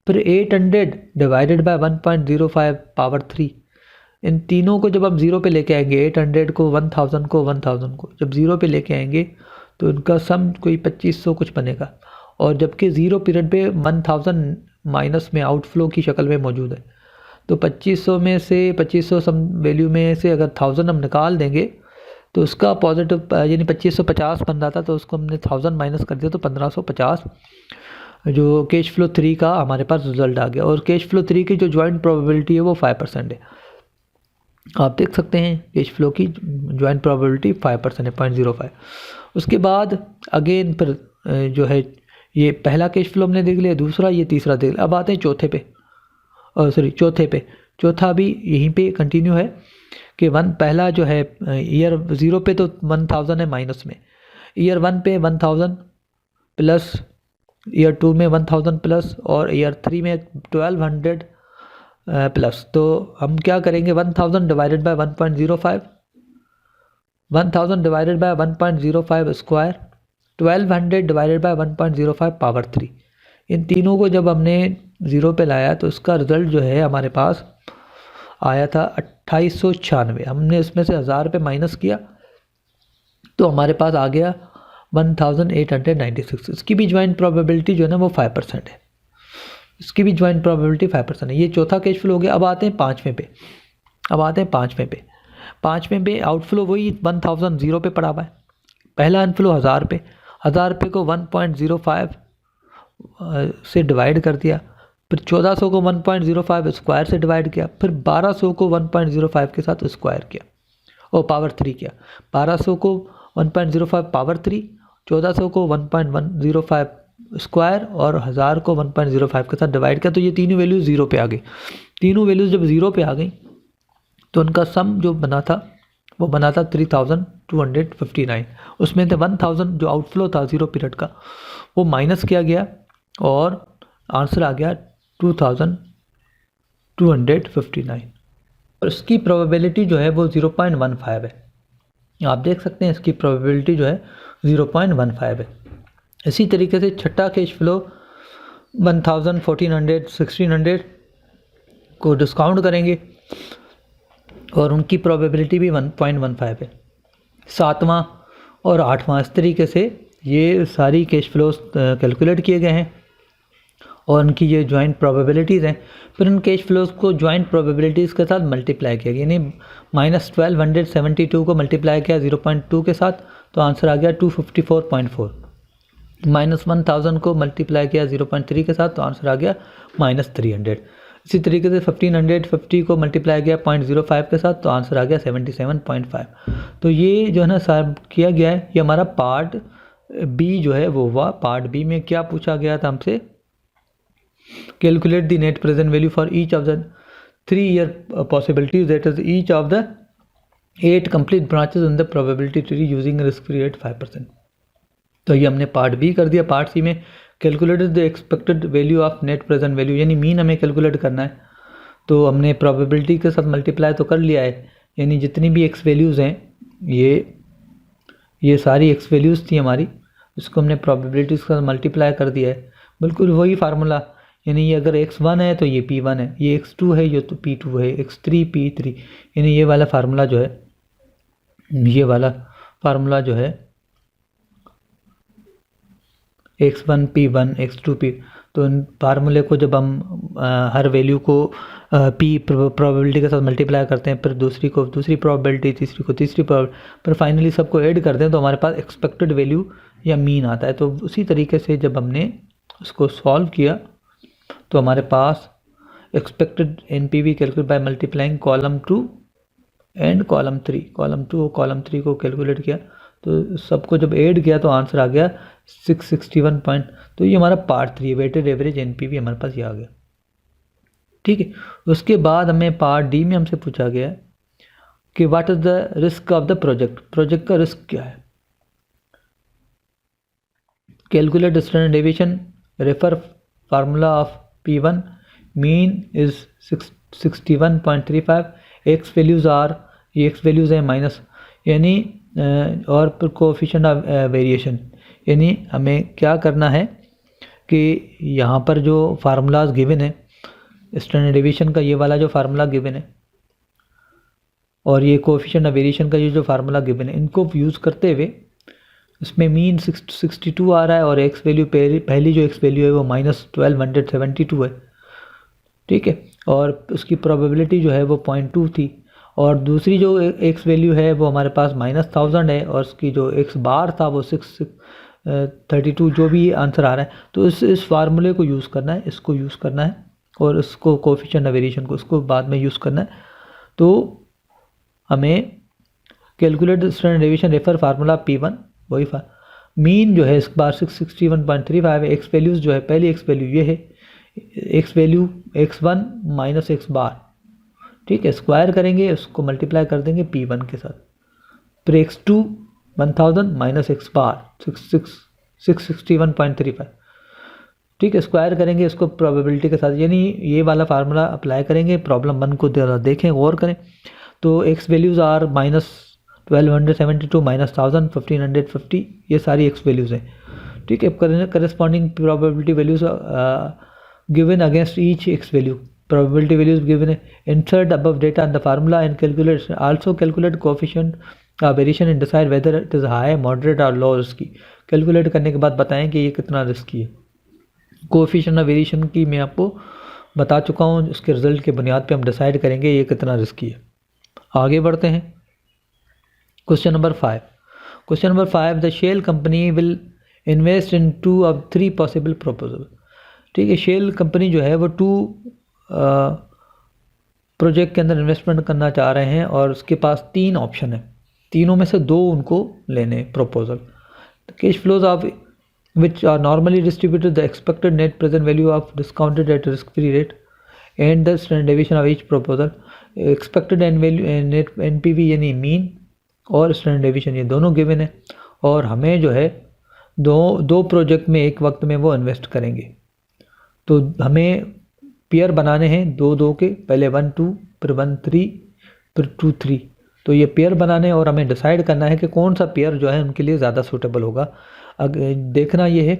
फिर 800 डिवाइडेड बाय 1.05 पावर 3। इन तीनों को जब हम 0 पे लेके आएंगे, 800 को, 1000 को, 1000 को जब 0 पे लेके आएंगे तो इनका सम कोई 2500 कुछ बनेगा। और जबकि 0 पीरियड पे 1000 माइनस में आउटफ्लो की शक्ल में मौजूद है, तो 2500 में से 2500 सम वैल्यू में से अगर 1000 हम निकाल देंगे तो उसका पॉजिटिव यानी 2550 बन रहा था, तो उसको हमने 1000 माइनस कर दिया तो 1550 जो कैश फ्लो 3 का हमारे पास रिजल्ट आ गया। और कैश फ्लो 3 की जो ज्वाइंट प्रोबेबिलिटी है वो 5% है। आप देख सकते हैं कैश फ्लो की ज्वाइंट प्रोबेबिलिटी 5% है, 0.05। उसके बाद अगेन फिर जो है ये पहला कैश फ्लो हमने देख लिया, दूसरा, ये तीसरा देख लिया। अब आते हैं चौथे पे, चौथे पे। चौथा भी यहीं पे कंटिन्यू है कि पहला जो है ईयर 0 पे तो 1000 है माइनस में, ईयर 1 पे 1000 प्लस, ईयर 2 में 1000 प्लस, और ईयर 3 में 1200 प्लस। तो हम क्या करेंगे, 1000 divided by 1.05, 1000 divided by 1.05 square, 1200 divided by 1.05 power 3। इन तीनों को जब हमने ज़ीरो पे लाया तो इसका रिज़ल्ट जो है हमारे पास आया था 2896। हमने इसमें से 1000 पे माइनस किया तो हमारे पास आ गया 1896। इसकी भी ज्वाइंट प्रोबेबिलिटी जो है ना वो 5% है। इसकी भी ज्वाइंट प्रोबेबिलिटी 5% है। ये चौथा कैश फ्लो हो गया। अब आते हैं पाँचवें पे। पाँचवें पे आउटफ्लो वही 1000 ज़ीरो पे पड़ा हुआ है। पहला इनफ्लो 1000 पे, 1000 पे को 1.05 से डिवाइड कर दिया, फिर 1400 को 1.05 स्क्वायर से डिवाइड किया, फिर 1200 को 1.05 के साथ स्क्वायर किया और पावर 3 किया। 1200 को 1.05 पावर 3, 1400 को 1.105 स्क्वायर और 1000 को 1.05 के साथ डिवाइड किया। तो ये तीनों वैल्यूज़ ज़ीरो पे आ गई। तीनों वैल्यूज़ जब ज़ीरो पे आ गई तो उनका सम जो बना था वो बना था 3259। उसमें से 1000 जो आउटफ्लो था ज़ीरो पीरियड का वो माइनस किया गया और आंसर आ गया 2259। और इसकी प्रोबेबिलिटी जो है वो 0.15 है। आप देख सकते हैं इसकी प्रोबेबिलिटी जो है 0.15 है। इसी तरीके से छठा कैश फ्लो 1000, 1400, 1600 को डिस्काउंट करेंगे और उनकी प्रोबेबिलिटी भी 1.15 है। सातवां और आठवां, इस तरीके से ये सारी कैश फ्लोज कैलकुलेट किए गए हैं और उनकी ये जॉइंट प्रोबेबिलिटीज़ हैं। फिर उन कैश फ्लोज को जॉइंट प्रोबेबिलिटीज़ के साथ मल्टीप्लाई किया गया, यानी -1272 को मल्टीप्लाई किया 0.2 के साथ तो आंसर आ गया 254.4। -1000 को मल्टीप्लाई किया 0.3 के साथ तो आंसर आ गया -300। इसी तरीके से 1550 को मल्टीप्लाई किया 0.05 के साथ तो आंसर आ गया 77.5। तो ये जो है ना सर किया गया है। ये हमारा पार्ट बी जो है वो हुआ। पार्ट बी में क्या पूछा गया था हमसे, calculate the net present value for each of the 3 year possibilities, that is each of the 8 complete branches in the probability tree using risk free rate 5%। तो ये हमने पार्ट बी कर दिया। पार्ट सी में calculated the expected value of net present value, यानी mean हमें calculate करना है। तो हमने प्रोबेबिलिटी के साथ मल्टीप्लाई तो कर लिया है, यानी जितनी भी एक्स वैल्यूज़ हैं ये सारी एक्स वैल्यूज़ थी हमारी, इसको हमने प्रोबेबिलिटीज़ के साथ मल्टीप्लाई कर दिया है। बिल्कुल वही फार्मूला, यानी ये अगर x1 है तो ये p1 है, ये x2 है ये तो p2 है, x3 p3, यानी ये वाला फार्मूला जो है, ये वाला फार्मूला जो है x1 p1 x2 p। तो इन फार्मूले को जब हम हर वैल्यू को p प्रोबेबिलिटी के साथ मल्टीप्लाई करते हैं, फिर दूसरी को दूसरी प्रोबेबिलिटी, तीसरी को तीसरी प्रोबेबिलिटी, फिर फाइनली सबको ऐड करते हैं तो हमारे पास एक्सपेक्टेड वैल्यू या मीन आता है। तो उसी तरीके से जब हमने उसको सॉल्व किया तो हमारे पास expected NPV calculate by multiplying column 2 and column 3, column 2 और कॉलम 3 को कैलकुलेट किया तो सबको जब ऐड किया तो आंसर आ गया 661 पॉइंट। तो ये हमारा पार्ट 3 वेटेड एवरेज NPV हमारे पास ये आ गया। ठीक है, उसके बाद हमें पार्ट डी में हमसे पूछा गया कि what is the risk of the project, project का रिस्क क्या है। Calculate standard deviation, refer formula of P1, mean is 61.35, X values are, ये एक्स वैल्यूज़ हैं माइनस, यानी और कोएफिशिएंट ऑफ वेरिएशन, यानी हमें क्या करना है कि यहाँ पर जो फार्मूलाज गिवन है स्टैंडर्ड डेविएशन का, ये वाला जो फार्मूला गिवन है और ये कोएफिशिएंट ऑफ वेरिएशन का ये जो फार्मूला गिवन है, इनको यूज़ करते हुए इसमें मीन 62 आ रहा है और एक्स वैल्यू पहली जो एक्स वैल्यू है वो -1272 है। ठीक है, और उसकी प्रोबेबिलिटी जो है वो 0.2 थी और दूसरी जो एक्स वैल्यू है वो हमारे पास -1000 है और उसकी जो एक्स बार था वो 632, जो भी आंसर आ रहा है। तो इस फार्मूले को यूज़ करना है, इसको यूज़ करना है और इसको कोएफिशिएंट ऑफ वेरिएशन को इसको बाद में यूज़ करना है। तो हमें calculate standard deviation, refer formula P1, वही मीन जो है इस बार 661.35 है। एक्स वैल्यूज़ जो है, पहली एक्स वैल्यू ये है, X value x1 minus X bar. ठीक है, स्क्वायर करेंगे, उसको मल्टीप्लाई कर देंगे P1 के साथ, फिर x2 1000 माइनस एक्स बार 661.35, ठीक है। स्क्वायर करेंगे इसको प्रोबेबिलिटी के साथ, यानी ये वाला फार्मूला अप्लाई करेंगे। प्रॉब्लम 1 को देखें, गौर करें। तो X values are minus 1272 minus 1000 1550, ये सारी एक्स वैल्यूज़ हैं, ठीक है। Corresponding probability values given against each X value, probability values given है। insert above data in the formula and calculate, also calculate coefficient variation and decide whether it is high, moderate or low risky। Calculate करने के बाद बताएं कि ये कितना risky है। Coefficient of variation की मैं आपको बता चुका हूँ, उसके रिजल्ट के बुनियाद पे हम डिसाइड करेंगे ये कितना रिस्की है। आगे बढ़ते हैं। Question number 5। Question number 5, the Shell company will invest in 2 of 3 possible proposal, ठीक है। शेल कंपनी जो है वो 2 प्रोजेक्ट के अंदर इन्वेस्टमेंट करना चाह रहे हैं और उसके पास 3 ऑप्शन है, तीनों में से 2 उनको लेने proposal. Cash flows of which are normally distributed, the expected net present value of discounted at risk free rate and the standard deviation of each proposal. Expected net NPV यानी मीन और standard deviation, ये दोनों given है। और हमें जो है दो प्रोजेक्ट में एक वक्त में वो इन्वेस्ट करेंगे। तो हमें पेयर बनाने हैं 2-2 के, पहले 1-2 फिर 1-3 फिर 2-3। तो ये पेयर बनाने और हमें डिसाइड करना है कि कौन सा पेयर जो है उनके लिए ज़्यादा सूटेबल होगा। देखना ये है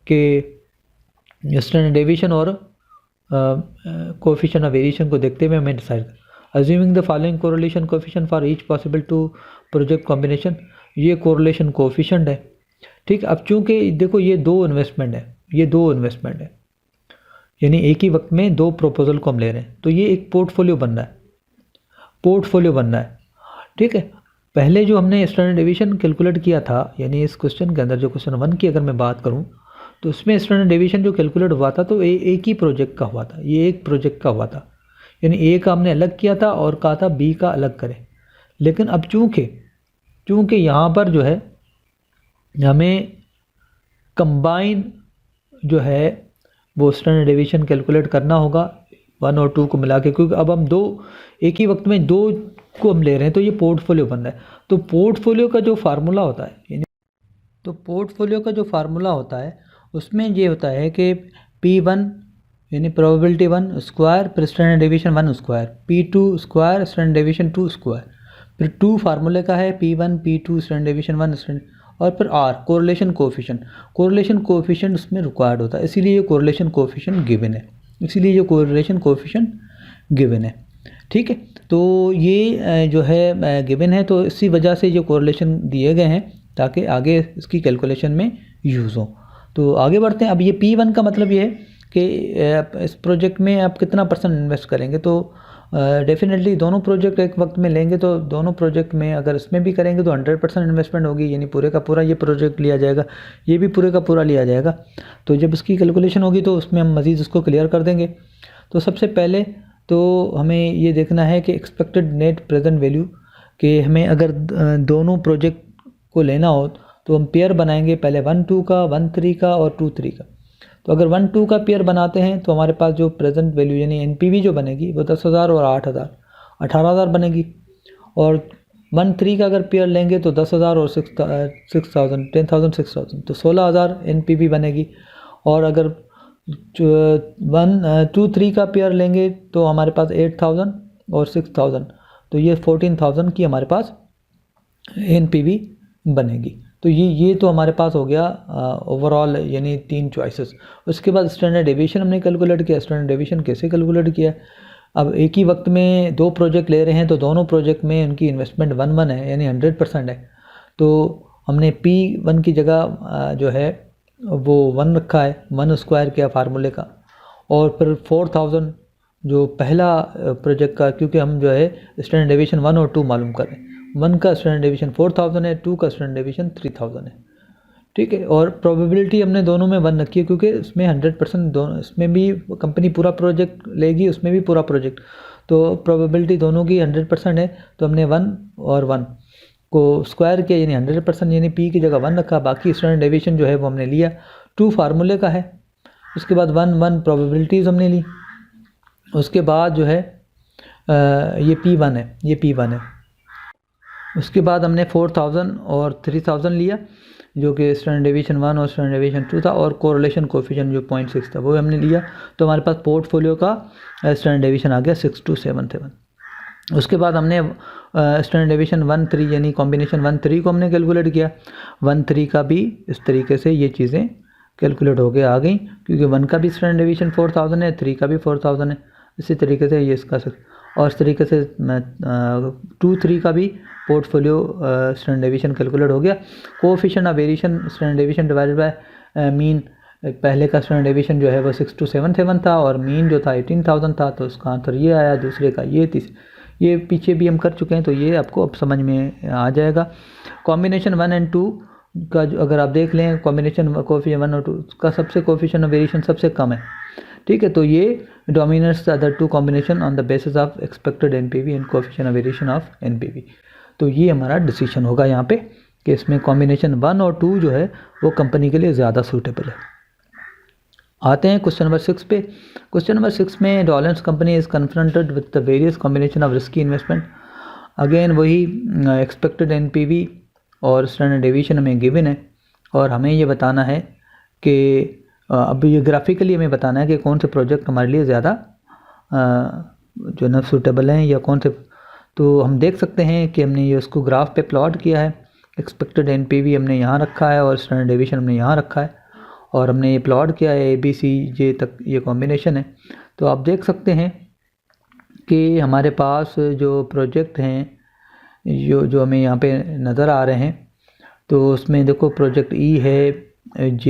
कि स्टैंडर्ड डेविएशन और कोएफिशिएंट ऑफ वेरिएशन को देखते हुए हमें decide. Assuming the following correlation coefficient for each possible 2 project combination, ये कोरिलेशन कोएफिशिएंट है, ठीक। अब चूँकि देखो ये 2 इन्वेस्टमेंट है, यानी एक ही वक्त में 2 प्रपोजल को हम ले रहे हैं, तो ये एक पोर्टफोलियो बनना है, ठीक है। पहले जो हमने स्टैंडर्ड डेविएशन कैलकुलेट किया था, यानी इस क्वेश्चन के अंदर जो क्वेश्चन 1 की अगर मैं बात करूं तो उसमें स्टैंडर्ड डेविएशन जो कैलकुलेट हुआ था तो एक ही प्रोजेक्ट का हुआ था, ये एक प्रोजेक्ट का हुआ था, यानी ए का हमने अलग किया था और कहा था बी का अलग करें। लेकिन अब चूँकि यहाँ पर जो है हमें कंबाइन जो है वो स्टैंडर्ड डेविएशन कैलकुलेट करना होगा 1 और 2 को मिला के, क्योंकि अब हम एक ही वक्त में 2 को हम ले रहे हैं, तो ये पोर्टफोलियो बन रहा है। तो पोर्टफोलियो का जो फार्मूला होता है उसमें ये होता है कि P1 यानी प्रोबेबिलिटी 1 स्क्वायर फिर standard deviation 1 square, P2 square standard deviation 2 square, फिर 2 फार्मूले का है P1 P2 standard deviation 1 standard, और फिर R कोरिलेशन कोएफिशिएंट उसमें रिक्वायर्ड होता है, इसीलिए ये कोरिलेशन कोएफिशिएंट गिवन है, ठीक है। तो ये जो है गिवन है, तो इसी वजह से जो कोरिलेशन दिए गए हैं ताकि आगे इसकी कैलकुलेशन में यूज़ हो। तो आगे बढ़ते हैं। अब ये P1 का मतलब ये है कि इस प्रोजेक्ट में आप कितना % इन्वेस्ट करेंगे। तो डेफिनेटली दोनों प्रोजेक्ट एक वक्त में लेंगे, तो दोनों प्रोजेक्ट में अगर इसमें भी करेंगे तो 100% इन्वेस्टमेंट होगी, यानी पूरे का पूरा ये प्रोजेक्ट लिया जाएगा, ये भी पूरे का पूरा लिया जाएगा। तो जब इसकी कैलकुलेशन होगी तो उसमें हम मज़ीद उसको क्लियर कर देंगे। तो सबसे पहले तो हमें ये देखना है कि एक्सपेक्टेड नेट प्रेजेंट वैल्यू, कि हमें अगर दोनों प्रोजेक्ट को लेना हो तो हम पेयर बनाएंगे, पहले 1-2 का, 1-3 का और 2-3 का। तो अगर 1-2 का पेयर बनाते हैं तो हमारे पास जो प्रेजेंट वैल्यू यानी एनपीवी जो बनेगी वो 10,000 और 8,000 18,000 बनेगी। और 1-3 का अगर पेयर लेंगे तो 10,000 और 6,000 10,000 तो 16,000 एनपीवी बनेगी। और अगर 1-2-3 का पेयर लेंगे तो हमारे पास 8,000 और 6,000, तो ये 14,000 की हमारे पास एनपीवी बनेगी। तो ये तो हमारे पास हो गया ओवरऑल, यानी 3 चॉइसेस। उसके बाद स्टैंडर्ड डेविएशन हमने कैलकुलेट किया। स्टैंडर्ड डेविएशन कैसे कैलकुलेट किया? अब एक ही वक्त में 2 प्रोजेक्ट ले रहे हैं तो दोनों प्रोजेक्ट में उनकी इन्वेस्टमेंट 1-1 है, यानी 100% है। तो हमने P1 की जगह जो है वो 1 रखा है, 1 स्क्वायर किया फार्मूले का, और फिर 4,000 जो पहला प्रोजेक्ट का, क्योंकि हम जो है स्टैंडर्ड डेविएशन 1 और 2 मालूम कर रहे हैं। 1 का स्टैंडर्ड डेविएशन 4,000 है, 2 का स्टैंडर्ड डेविएशन 3,000 है, ठीक है। और प्रोबेबिलिटी हमने दोनों में 1 रखी है, क्योंकि इसमें 100% दोनों, इसमें भी कंपनी पूरा प्रोजेक्ट लेगी, उसमें भी पूरा प्रोजेक्ट, तो प्रोबेबिलिटी दोनों की 100% है। तो हमने 1 और 1 को स्क्वायर किया, यानी 100%, यानी P की जगह 1 रखा, बाकी स्टैंडर्ड डेविएशन जो है वो हमने लिया। 2 फार्मूले का है, उसके बाद 1 प्रोबेबिलिटीज़ हमने ली, उसके बाद जो है ये P1 है, उसके बाद हमने 4000 और 3000 लिया जो कि स्टैंडर्ड डेविएशन 1 और स्टैंडर्ड डेविएशन 2 था, और कोरिलेशन कोफिशिएंट जो 0.6 था वो हमने लिया। तो हमारे पास पोर्टफोलियो का स्टैंडर्ड डेविएशन आ गया 6277। उसके बाद हमने स्टैंडर्ड डेविएशन 1-3 यानी कॉम्बिनेशन 1-3 को हमने कैलकुलेट किया। 1-3 का भी इस तरीके से ये चीज़ें कैलकुलेट हो के आ गई, क्योंकि 1 का भी स्टैंडर्ड डेविएशन 4000 है, 3 का भी 4000 है। इसी तरीके से ये इसका और इस तरीके से 2-3 का भी पोर्टफोलियो स्टैंडर्ड डेविएशन कैलकुलेट हो गया। Coefficient of variation standard deviation divided by mean, पहले का स्टैंडर्ड डेविएशन जो है वो 6277 था और मीन जो था 18000 था, तो उसका आंसर ये आया। दूसरे का ये पीछे भी हम कर चुके हैं, तो ये आपको अब समझ में आ जाएगा। कॉम्बिनेशन 1 और 2 का अगर आप देख लें, कॉम्बिनेशन कोएफिशिएंट 1 और 2 का सबसे कोएफिशिएंट ऑफ वेरिएशन सबसे कम है, ठीक है। तो ये dominates the other two combination on the basis of expected NPV and coefficient of variation of NPV. तो ये हमारा डिसीजन होगा यहाँ पे कि इसमें कॉम्बिनेशन 1 और 2 जो है वो कंपनी के लिए ज़्यादा सूटेबल है। आते हैं क्वेश्चन नंबर 6 पे। क्वेश्चन नंबर 6 में Dawlance company is confronted with the various combination of risky investment. Again वही एक्सपेक्टेड एनपीवी और स्टैंडर्ड डेविएशन हमें गिवन है, और हमें ये बताना है कि अब ये ग्राफिकली हमें बताना है कि कौन से प्रोजेक्ट हमारे लिए ज़्यादा जो न सूटेबल हैं या कौन से। तो हम देख सकते हैं कि हमने ये उसको ग्राफ पे प्लॉट किया है। एक्सपेक्टेड एनपीवी हमने यहाँ रखा है और स्टैंडर्ड डेविएशन हमने यहाँ रखा है, और हमने ये प्लॉट किया है ABCJ तक ये कॉम्बिनेशन है। तो आप देख सकते हैं कि हमारे पास जो प्रोजेक्ट हैं जो हमें यहाँ पे नज़र आ रहे हैं, तो उसमें देखो प्रोजेक्ट E है, J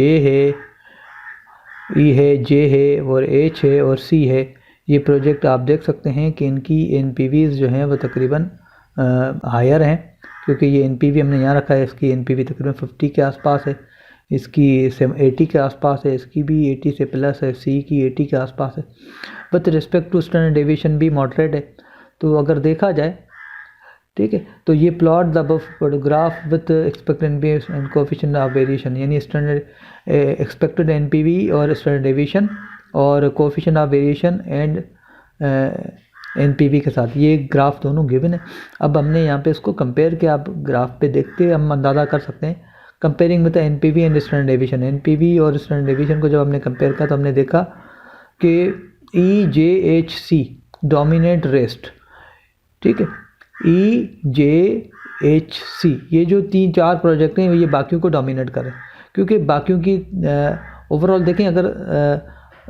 है और H है और C है। ये प्रोजेक्ट आप देख सकते हैं कि इनकी NPVs जो हैं वो तकरीबन हायर हैं, क्योंकि ये NPV हमने यहाँ रखा है, इसकी NPV तकरीबन 50 के आसपास है, इसकी 80 के आसपास है, इसकी भी 80 से प्लस है, C की 80 के आसपास है। With respect to standard deviation भी मॉडरेट है। तो अगर देखा जाए, ठीक है, तो ये plot the above photograph with expected NPV and coefficient of variation, यानी स्टैंडर्ड एक्सपेक्टेड एनपीवी और स्टैंडर्ड डेविएशन और coefficient of variation and NPV के साथ ये ग्राफ दोनों गिवन है। अब हमने यहाँ पे इसको कंपेयर किया। आप ग्राफ पे देखते हम अंदाज़ा कर सकते हैं comparing with NPV and standard deviation. NPV और स्टैंडर्ड डेविएशन को जब हमने कंपेयर किया तो हमने देखा कि EJHC डोमिनेट रेस्ट, ठीक है। EJHC ये जो 3-4 प्रोजेक्ट हैं ये बाकियों को डोमिनेट कर रहे हैं, क्योंकि बाकियों की ओवरऑल देखें, अगर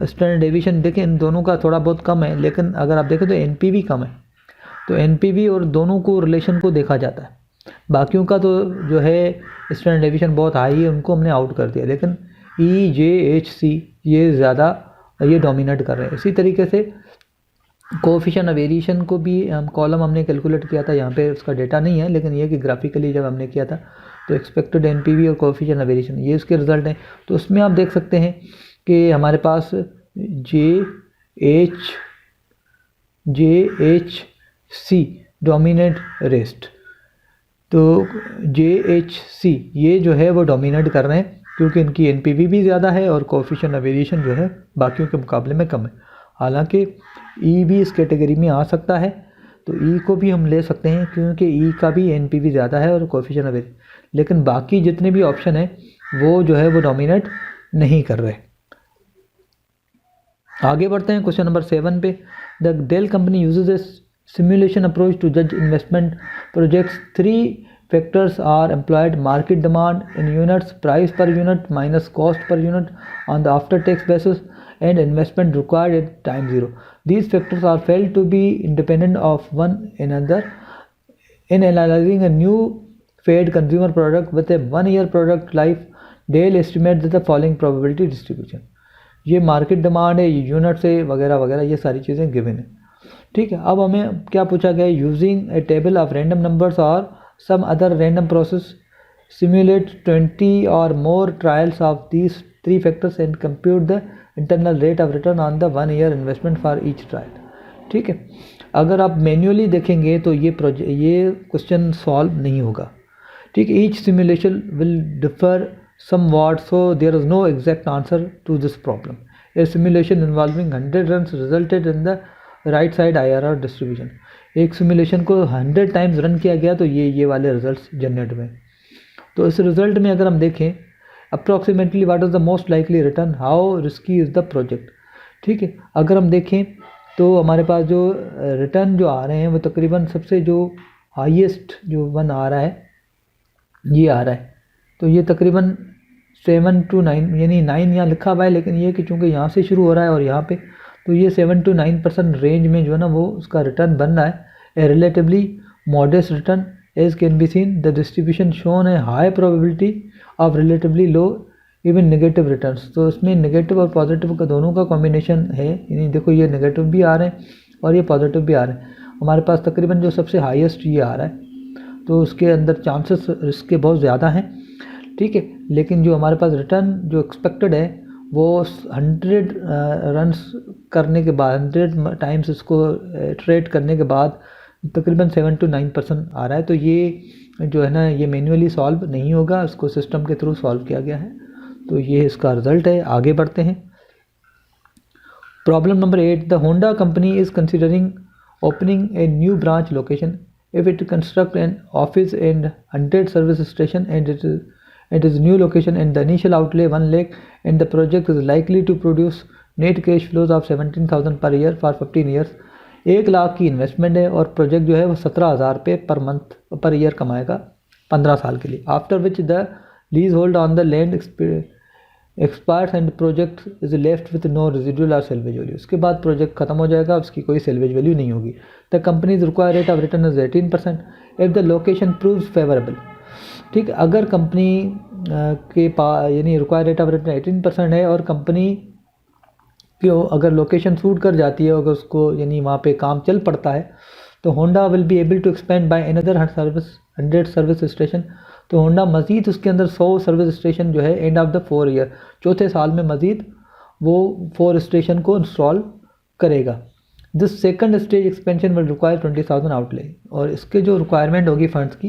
स्टैंडर्ड डेविएशन देखें इन दोनों का थोड़ा बहुत कम है, लेकिन अगर आप देखें तो एनपीवी कम है। तो एनपीवी और दोनों को रिलेशन को देखा जाता है। बाकियों का तो जो है स्टैंडर्ड डेविएशन बहुत हाई है, उनको हमने आउट कर दिया, लेकिन EJHC ये ज़्यादा ये डोमिनेट कर रहे हैं। इसी तरीके से कोएफिशिएंट ऑफ वेरिएशन को भी हम कॉलम हमने कैलकुलेट किया था, यहाँ पे उसका डेटा नहीं है, लेकिन ये कि ग्राफिकली जब हमने किया था तो एक्सपेक्टेड एनपीवी और कोएफिशिएंट ऑफ वेरिएशन ये इसके रिजल्ट हैं। तो उसमें आप देख सकते हैं कि हमारे पास JHC डोमिनेट रेस्ट, तो JHC ये जो है वो डोमिनेट कर रहे हैं, क्योंकि इनकी एनपीवी भी ज़्यादा है और कोएफिशिएंट ऑफ वेरिएशन जो है बाकियों के मुकाबले में कम है। हालांकि E भी इस कैटेगरी में आ सकता है, तो E को भी हम ले सकते हैं, क्योंकि E का भी एनपीवी ज़्यादा है और कोएफिशिएंट ऑफ वेरिएशन, लेकिन बाकी जितने भी ऑप्शन है वो जो है वो डोमिनेट नहीं कर रहे। आगे बढ़ते हैं क्वेश्चन नंबर 7 पे। The Dell company uses a simulation approach to जज investment projects. 3 factors are employed: market demand in units, price per unit minus cost per unit on the after tax basis, and investment required at time zero. These factors are felt to be independent of one another. In analyzing a new fed consumer product with a 1-year product life, Dell estimates the following probability distribution. ये market demand है, ये units है, वगैरह वगैरह, ये सारी चीज़ें given है, ठीक है। अब हमें क्या पूछा गया है? Using A table of random numbers और some other random process, simulate 20 or more trials of these 3 factors and compute the internal rate of return on the 1-year investment for each trial, ठीक है। अगर आप manually देखेंगे तो ये question solve नहीं होगा, ठीक है। Each simulation will differ somewhat, so there is no exact answer to this problem. A simulation involving 100 runs resulted in the right side IRR distribution. एक सिमुलेशन को 100 टाइम्स रन किया गया तो ये वाले रिजल्ट्स जनरेट हुए। तो इस रिजल्ट में अगर हम देखें approximately what is the most likely return, how risky is the project. ठीक है, अगर हम देखें तो हमारे पास जो रिटर्न जो आ रहे हैं वो तकरीबन सबसे जो हाईएस्ट जो वन आ रहा है ये आ रहा है, तो ये तकरीबन 7 to 9 यानी 9 यहाँ लिखा हुआ है, लेकिन ये कि चूँकि यहाँ से शुरू हो रहा है और यहाँ पे, तो ये 7 to 9% रेंज में जो है ना वो उसका रिटर्न बन रहा है। A relatively modest return as can be seen the distribution shown है high probability of relatively low even negative returns. तो इसमें नेगेटिव और पॉजिटिव का दोनों का कॉम्बिनेशन है, यानी देखो ये नेगेटिव भी आ रहे हैं और ये पॉजिटिव भी आ रहे हैं। हमारे पास तकरीबन जो सबसे हाईएस्ट ये आ रहा है, तो उसके अंदर चांसेस रिस्क के बहुत ज़्यादा हैं। ठीक है, लेकिन जो हमारे पास रिटर्न जो एक्सपेक्टेड है वो 100 रन्स करने के बाद 100 टाइम्स इसको ट्रेड करने के बाद तकरीबन 7 to 9% आ रहा है। तो ये जो है ना ये मैन्युअली सॉल्व नहीं होगा, इसको सिस्टम के थ्रू सॉल्व किया गया है। तो ये इसका रिजल्ट है। आगे बढ़ते हैं। Problem number 8, the Honda company is considering opening a new branch location if it construct an office and 100 service station and it is new location and the initial outlay 1 lakh and the project is likely to produce net cash flows of 17,000 per year for 15 years। 1 lakh की investment है और project जो है वो 17,000 रुपये per month per year कमाएगा 15 साल के लिए। After which the lease hold on the land expires and project is left with no residual और सेल्वेज वैल्यू। उसके बाद प्रोजेक्ट खत्म हो जाएगा, उसकी कोई सेल्वेज वैल्यू नहीं होगी। The companies require rate of return is 18% if the location proves favourable. ठीक है, अगर कंपनी के पास यानी रिक्वायर रेट ऑफ रिटर्न 18% है और कंपनी क्यों अगर लोकेशन सूट कर जाती है, अगर उसको यानी वहाँ पे काम चल पड़ता है, तो Honda will be able to expand by another 100 service station. तो होंडा मज़ीद उसके अंदर 100 सर्विस स्टेशन जो है एंड ऑफ द 4 ईयर, चौथे साल में मज़ीद वो 4 स्टेशन को इंस्टॉल करेगा। This second stage expansion will require 20,000 outlay, और इसके जो रिक्वायरमेंट होगी फंड्स की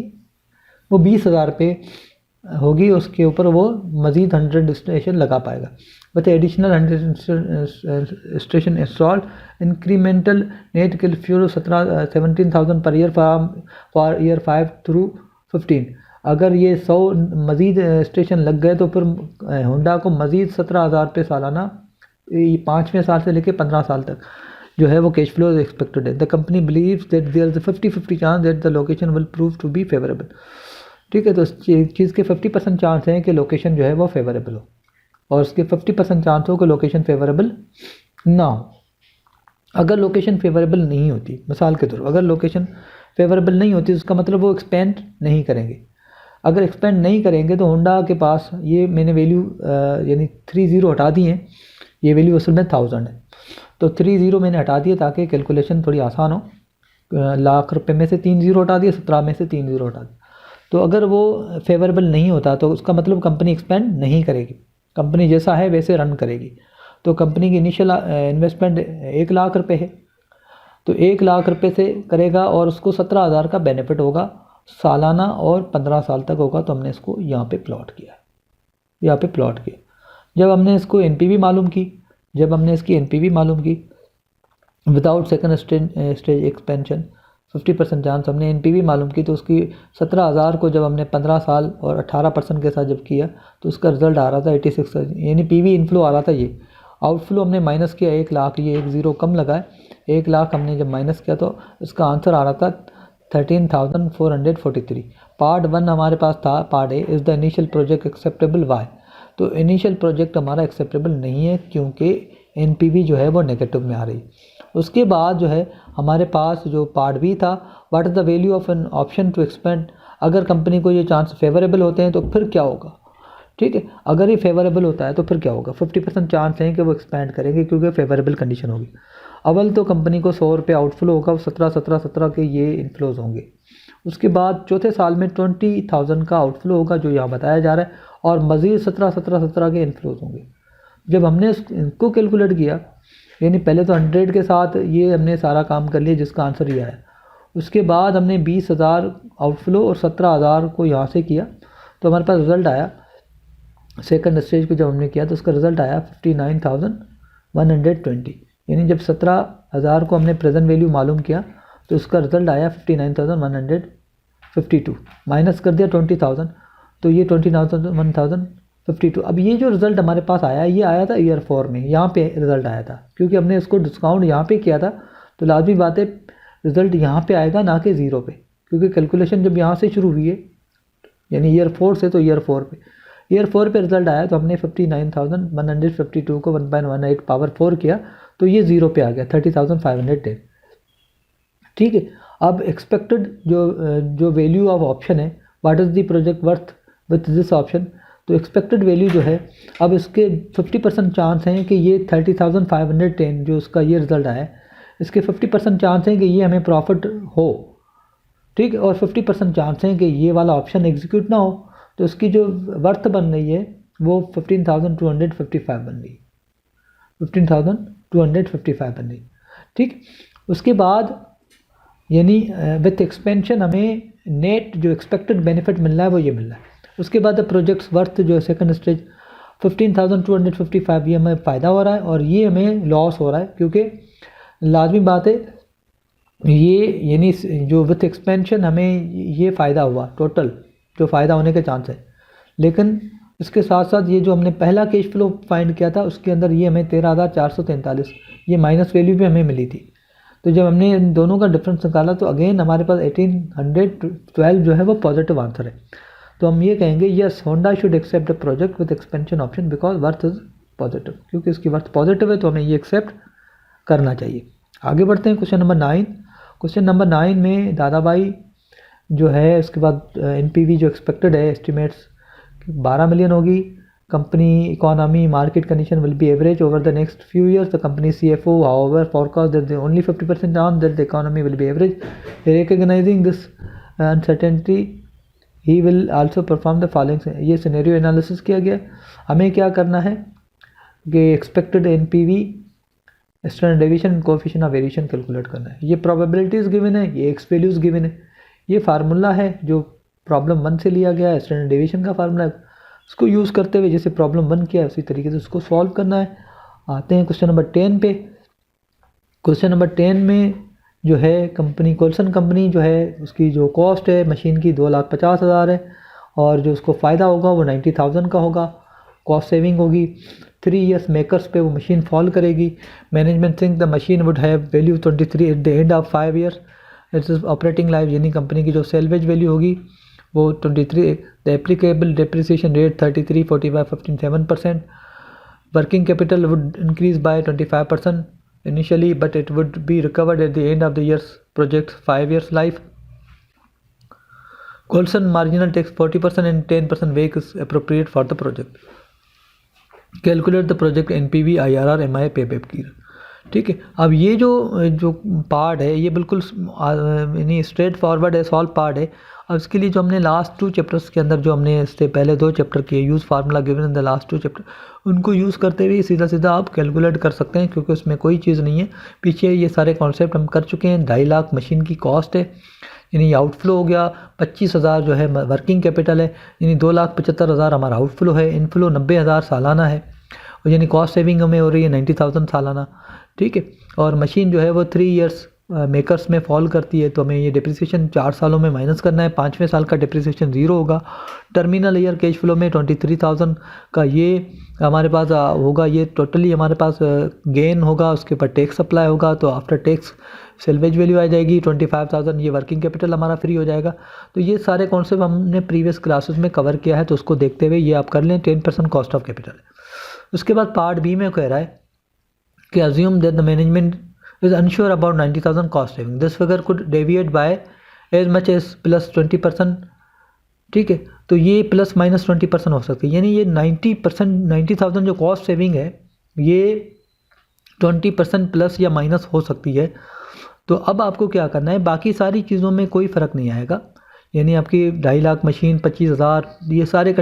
वो 20,000 रुपये होगी। उसके ऊपर वो मज़ीद 100 स्टेशन लगा पाएगा। But additional 100 station installed incremental net kill fuel 17,000 per year for year 5 through 15। अगर ये 100 मज़ीद स्टेशन लग गए तो फिर होंडा को मज़ीद 17,000 रुपये सालाना 5वें साल से लेकर 15 साल तक जो है वो कैश फ्लो एक्सपेक्टेड है। The company believes that there is 50-50 chance that the location will prove to be favourable. ठीक है, तो इस चीज़ के 50% चांस हैं कि लोकेशन जो है वो फेवरेबल हो, और उसके 50% चांस हो कि लोकेशन फेवरेबल ना हो। अगर लोकेशन फेवरेबल नहीं होती, मिसाल के तौर अगर लोकेशन फेवरेबल नहीं होती, उसका मतलब वो एक्सपेंड नहीं करेंगे। अगर एक्सपेंड नहीं करेंगे तो होंडा के पास ये मैंने वैल्यू यानी 30 हटा दी हैं, ये वैल्यू असल में 1000 है, तो 30 मैंने हटा दिए ताकि कैलकुलेशन थोड़ी आसान हो। लाख रुपए में से 3 0 हटा दिए, 17 में से 3 0 हटा दिए। तो अगर वो फेवरेबल नहीं होता तो उसका मतलब कंपनी एक्सपेंड नहीं करेगी, कंपनी जैसा है वैसे रन करेगी। तो कंपनी की इनिशियल इन्वेस्टमेंट 1 लाख रुपये है, तो 1 लाख रुपये से करेगा और उसको 17,000 का बेनिफिट होगा सालाना और 15 साल तक होगा। तो हमने इसको यहाँ पे प्लॉट किया, यहाँ पे प्लॉट किया। जब हमने इसको एनपीवी मालूम की, जब हमने इसकी एनपीवी मालूम की without second stage expansion 50% chance हमने एनपीवी मालूम की, तो उसकी 17,000 को जब हमने 15 साल और 18% के साथ जब किया तो उसका रिजल्ट आ रहा था 86, यानी पीवी इनफ्लो आ रहा था। ये आउटफ्लो हमने माइनस किया 1 लाख, ये 1 0 कम लगा है, 1 लाख हमने जब माइनस किया तो इसका आंसर आ रहा था 13,443। पार्ट 1 हमारे पास था, part A is the initial project acceptable why. तो इनिशियल प्रोजेक्ट हमारा एक्सेप्टेबल नहीं है क्योंकि एनपीवी जो है वो नेगेटिव में आ रही। उसके बाद जो है हमारे पास जो पार्ट बी था, what is the value of an option to expand. अगर कंपनी को ये चांस फेवरेबल होते हैं तो फिर क्या होगा। ठीक है, अगर ये फेवरेबल होता है तो फिर क्या होगा, 50% चांस हैं कि वो एक्सपेंड करेंगे क्योंकि फेवरेबल कंडीशन होगी। अव्वल तो कंपनी को 100 रुपये आउटफ्लो होगा, 17 के ये इनफ्लोज होंगे। उसके बाद चौथे साल में 20,000 का आउटफ्लो होगा जो यहाँ बताया जा रहा है, और मज़ीद 17 के इनफ्लोज होंगे। जब हमने इनको कैलकुलेट किया, यानी पहले तो 100 के साथ ये हमने सारा काम कर लिया जिसका आंसर ये आया। उसके बाद हमने 20,000 आउटफ्लो और 17,000 को यहाँ से किया, तो हमारे पास रिज़ल्ट आया। सेकंड स्टेज को जब हमने किया तो उसका रिज़ल्ट आया 59,120, यानी जब 17 50,000 को हमने प्रेजेंट वैल्यू मालूम किया तो उसका रिजल्ट आया 59,152, माइनस कर दिया 20,000 तो ये 21,052। अब ये जो रिज़ल्ट हमारे पास आया ये आया था ईयर 4 में, यहाँ पे रिज़ल्ट आया था क्योंकि हमने इसको डिस्काउंट यहाँ पे किया था तो लाजमी बात है रिज़ल्ट यहाँ पे आएगा ना कि ज़ीरो पे, क्योंकि कैलकुलेशन जब यहाँ से शुरू हुई है यानी ईयर 4 से, तो ईयर 4 पे रिज़ल्ट आया तो हमने 59,152 को 1.18 पावर 4 किया तो ये ज़ीरो पे आ गया 30,510। ठीक है, अब एक्सपेक्टेड जो वैल्यू ऑफ ऑप्शन है, what is the project worth with this option, तो एक्सपेक्टेड वैल्यू जो है अब इसके 50% चांस हैं कि ये 30,510 जो उसका ये रिज़ल्ट आया है इसके 50% चांस हैं कि ये हमें प्रॉफिट हो। ठीक है, और 50% चांस हैं कि ये वाला ऑप्शन एग्जीक्यूट ना हो, तो इसकी जो वर्थ बन रही है वो 15,255 बन रही है, 15,255 बन रही। ठीक, उसके बाद यानी विथ एक्सपेंशन हमें नेट जो एक्सपेक्टेड बेनिफिट मिल रहा है वो ये मिल रहा है। उसके बाद प्रोजेक्ट्स वर्थ जो सेकंड स्टेज 15,255 ये हमें फ़ायदा हो रहा है और ये हमें लॉस हो रहा है, क्योंकि लाजमी बात है ये यानी जो विथ एक्सपेंशन हमें ये फ़ायदा हुआ, टोटल जो फ़ायदा होने के चांस है, लेकिन इसके साथ साथ ये जो हमने पहला कैश फ्लो फाइंड किया था उसके अंदर ये हमें 13,443 ये माइनस वैल्यू भी हमें मिली थी। तो जब हमने इन दोनों का डिफरेंस निकाला तो अगेन हमारे पास 1812 जो है वो पॉजिटिव आंसर है। तो हम ये कहेंगे yes Honda should accept a project with expansion option because worth is positive, क्योंकि इसकी वर्थ पॉजिटिव है तो हमें ये एक्सेप्ट करना चाहिए। आगे बढ़ते हैं क्वेश्चन नंबर 9। क्वेश्चन नंबर 9 में दादाभाई जो है उसके बाद NPV जो एक्सपेक्टेड है एस्टिमेट्स 12 मिलियन होगी। Company economy market condition will be average over the next few years. The company CFO however forecast that only 50% chance that the economy will be average. Recognizing this uncertainty he will also perform the following। ये scenario analysis किया गया। हमें क्या करना है कि expected NPV standard deviation coefficient of variation calculate करना है। ये प्रोबेबिलिटीज़ गिवन है, ये एक्स वैल्यूज़ गिवन है, ये फार्मूला है जो प्रॉब्लम 1 से लिया गया है, स्टैंडर्ड डेविएशन का फार्मूला है, उसको यूज़ करते हुए जैसे प्रॉब्लम 1 किया है उसी तरीके से उसको सॉल्व करना है। आते हैं क्वेश्चन नंबर 10 पे। क्वेश्चन नंबर 10 में जो है कंपनी कोल्सन कंपनी जो है उसकी जो कॉस्ट है मशीन की 2,50,000 है और जो उसको फ़ायदा होगा वो 90,000 का होगा। कॉस्ट सेविंग होगी 3 ईयर्स मेकर्स पे वो मशीन फॉल करेगी। Management think the machine would have value 23 at the end of 5 years. It's operating life यानी कंपनी की जो सेल्वेज वैल्यू होगी वो 23। The applicable depreciation rate 33, 45, 15, 7%। Working capital would increase by 25% initially but it would be recovered at the end of the year's project 5 years life. Coulson marginal takes 40% and 10% WACC is appropriate for the project. Calculate the project NPV IRR MI payback period। ठीक है, अब ये जो part है ये बिल्कुल यानी straight forward है, सॉल्व पार्ट है। अब इसके लिए जो हमने लास्ट 2 चैप्टर्स के अंदर जो हमने इससे पहले 2 चैप्टर किए use formula given in the last 2 chapter, उनको यूज़ करते हुए सीधा सीधा आप कैलकुलेट कर सकते हैं क्योंकि उसमें कोई चीज़ नहीं है। पीछे ये सारे कॉन्सेप्ट हम कर चुके हैं। 2.5 लाख मशीन की कॉस्ट है यानी आउटफ्लो हो गया। 25,000 जो है वर्किंग कैपिटल है यानी 2,75,000 हमारा आउटफ्लो है। इनफ्लो 90,000 सालाना है और यानी कॉस्ट सेविंग हमें हो रही है 90,000 सालाना। ठीक है, और मशीन जो है वो 3 ईयर्स मेकर्स में फॉल करती है तो हमें ये डिप्रिसिएशन 4 सालों में माइनस करना है। 5वें साल का डिप्रिसिएशन 0 होगा। टर्मिनल ईयर कैश फ्लो में 23,000 का ये हमारे पास होगा। ये टोटली हमारे पास गेन होगा, उसके ऊपर टैक्स अप्लाई होगा तो आफ्टर टैक्स सेल्वेज वैल्यू आ जाएगी 25,000। ये वर्किंग कैपिटल हमारा फ्री हो जाएगा। तो ये सारे कॉन्सेप्ट हमने प्रीवियस क्लासेस में कवर किया है तो उसको देखते हुए ये आप कर लें। 10% कॉस्ट ऑफ कैपिटल। उसके बाद पार्ट बी में कह रहा है कि assume that the management is unsure about 90,000 cost saving. This figure could deviate by as much as plus 20%। ठीक है, तो ये प्लस माइनस 20% हो सकती है यानी ये 90,000 जो कॉस्ट सेविंग है ये 20% प्लस या माइनस हो सकती है। तो अब आपको क्या करना है, बाकी सारी चीज़ों में कोई फ़र्क नहीं आएगा यानी आपकी 2.5 लाख मशीन 25,000 ये सारे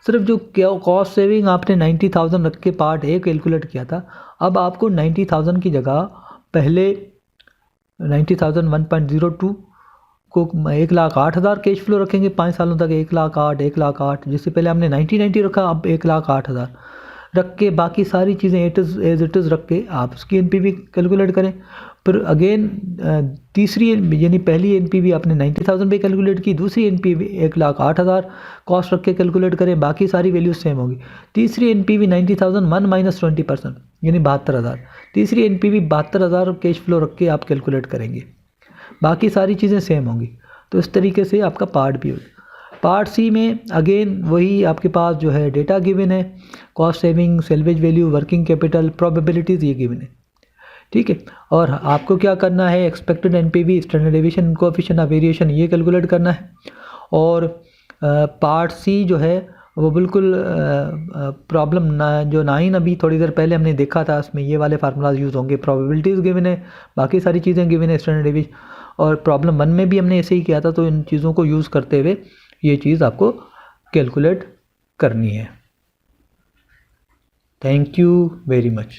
सिर्फ जो कॉस्ट सेविंग आपने 90,000 रख के पार्ट ए कैलकुलेट किया था, अब आपको 90,000 की जगह पहले 90,000 1.02 को 1,08,000 कैश फ्लो रखेंगे 5 सालों तक। 1,08,000 1,08,000 जिससे पहले हमने 90 रखा अब 1,08,000 रख के बाकी सारी चीज़ें एज इट इज़ रख के आप उसकी एनपीवी कैलकुलेट करें। फिर अगेन तीसरी यानी पहली एनपीवी आपने 90,000 पे कैलकुलेट की, दूसरी एनपीवी 1,08,000 कॉस्ट रख के कैलकुलेट करें, बाकी सारी वैल्यूज सेम होगी। तीसरी एनपीवी 90,000 माइनस 20% यानी 72,000। तीसरी एनपीवी 72,000 कैश फ्लो रख के आप कैलकुलेट करेंगे, बाकी सारी चीज़ें सेम होंगी। तो इस तरीके से आपका पार्ट बी होगा। पार्ट सी में अगेन वही आपके पास जो है डेटा गिवन है, cost saving, salvage value, working capital, probabilities ये गिवन है, ठीक है। और आपको क्या करना है, expected NPV, standard deviation, coefficient of variation ये कैलकुलेट करना है। और पार्ट सी जो है वो बिल्कुल प्रॉब्लम ना जो 9 अभी थोड़ी देर पहले हमने देखा था, उसमें ये वाले फार्मूलाज यूज़ होंगे। प्रोबेबिलिटीज़ गिवन है, बाकी सारी चीज़ें गिवन है, स्टैंडर्ड डेविएशन, और प्रॉब्लम 1 में भी हमने ऐसे ही किया था। तो इन चीज़ों को यूज़ करते हुए ये चीज़ आपको कैलकुलेट करनी है। Thank you very much.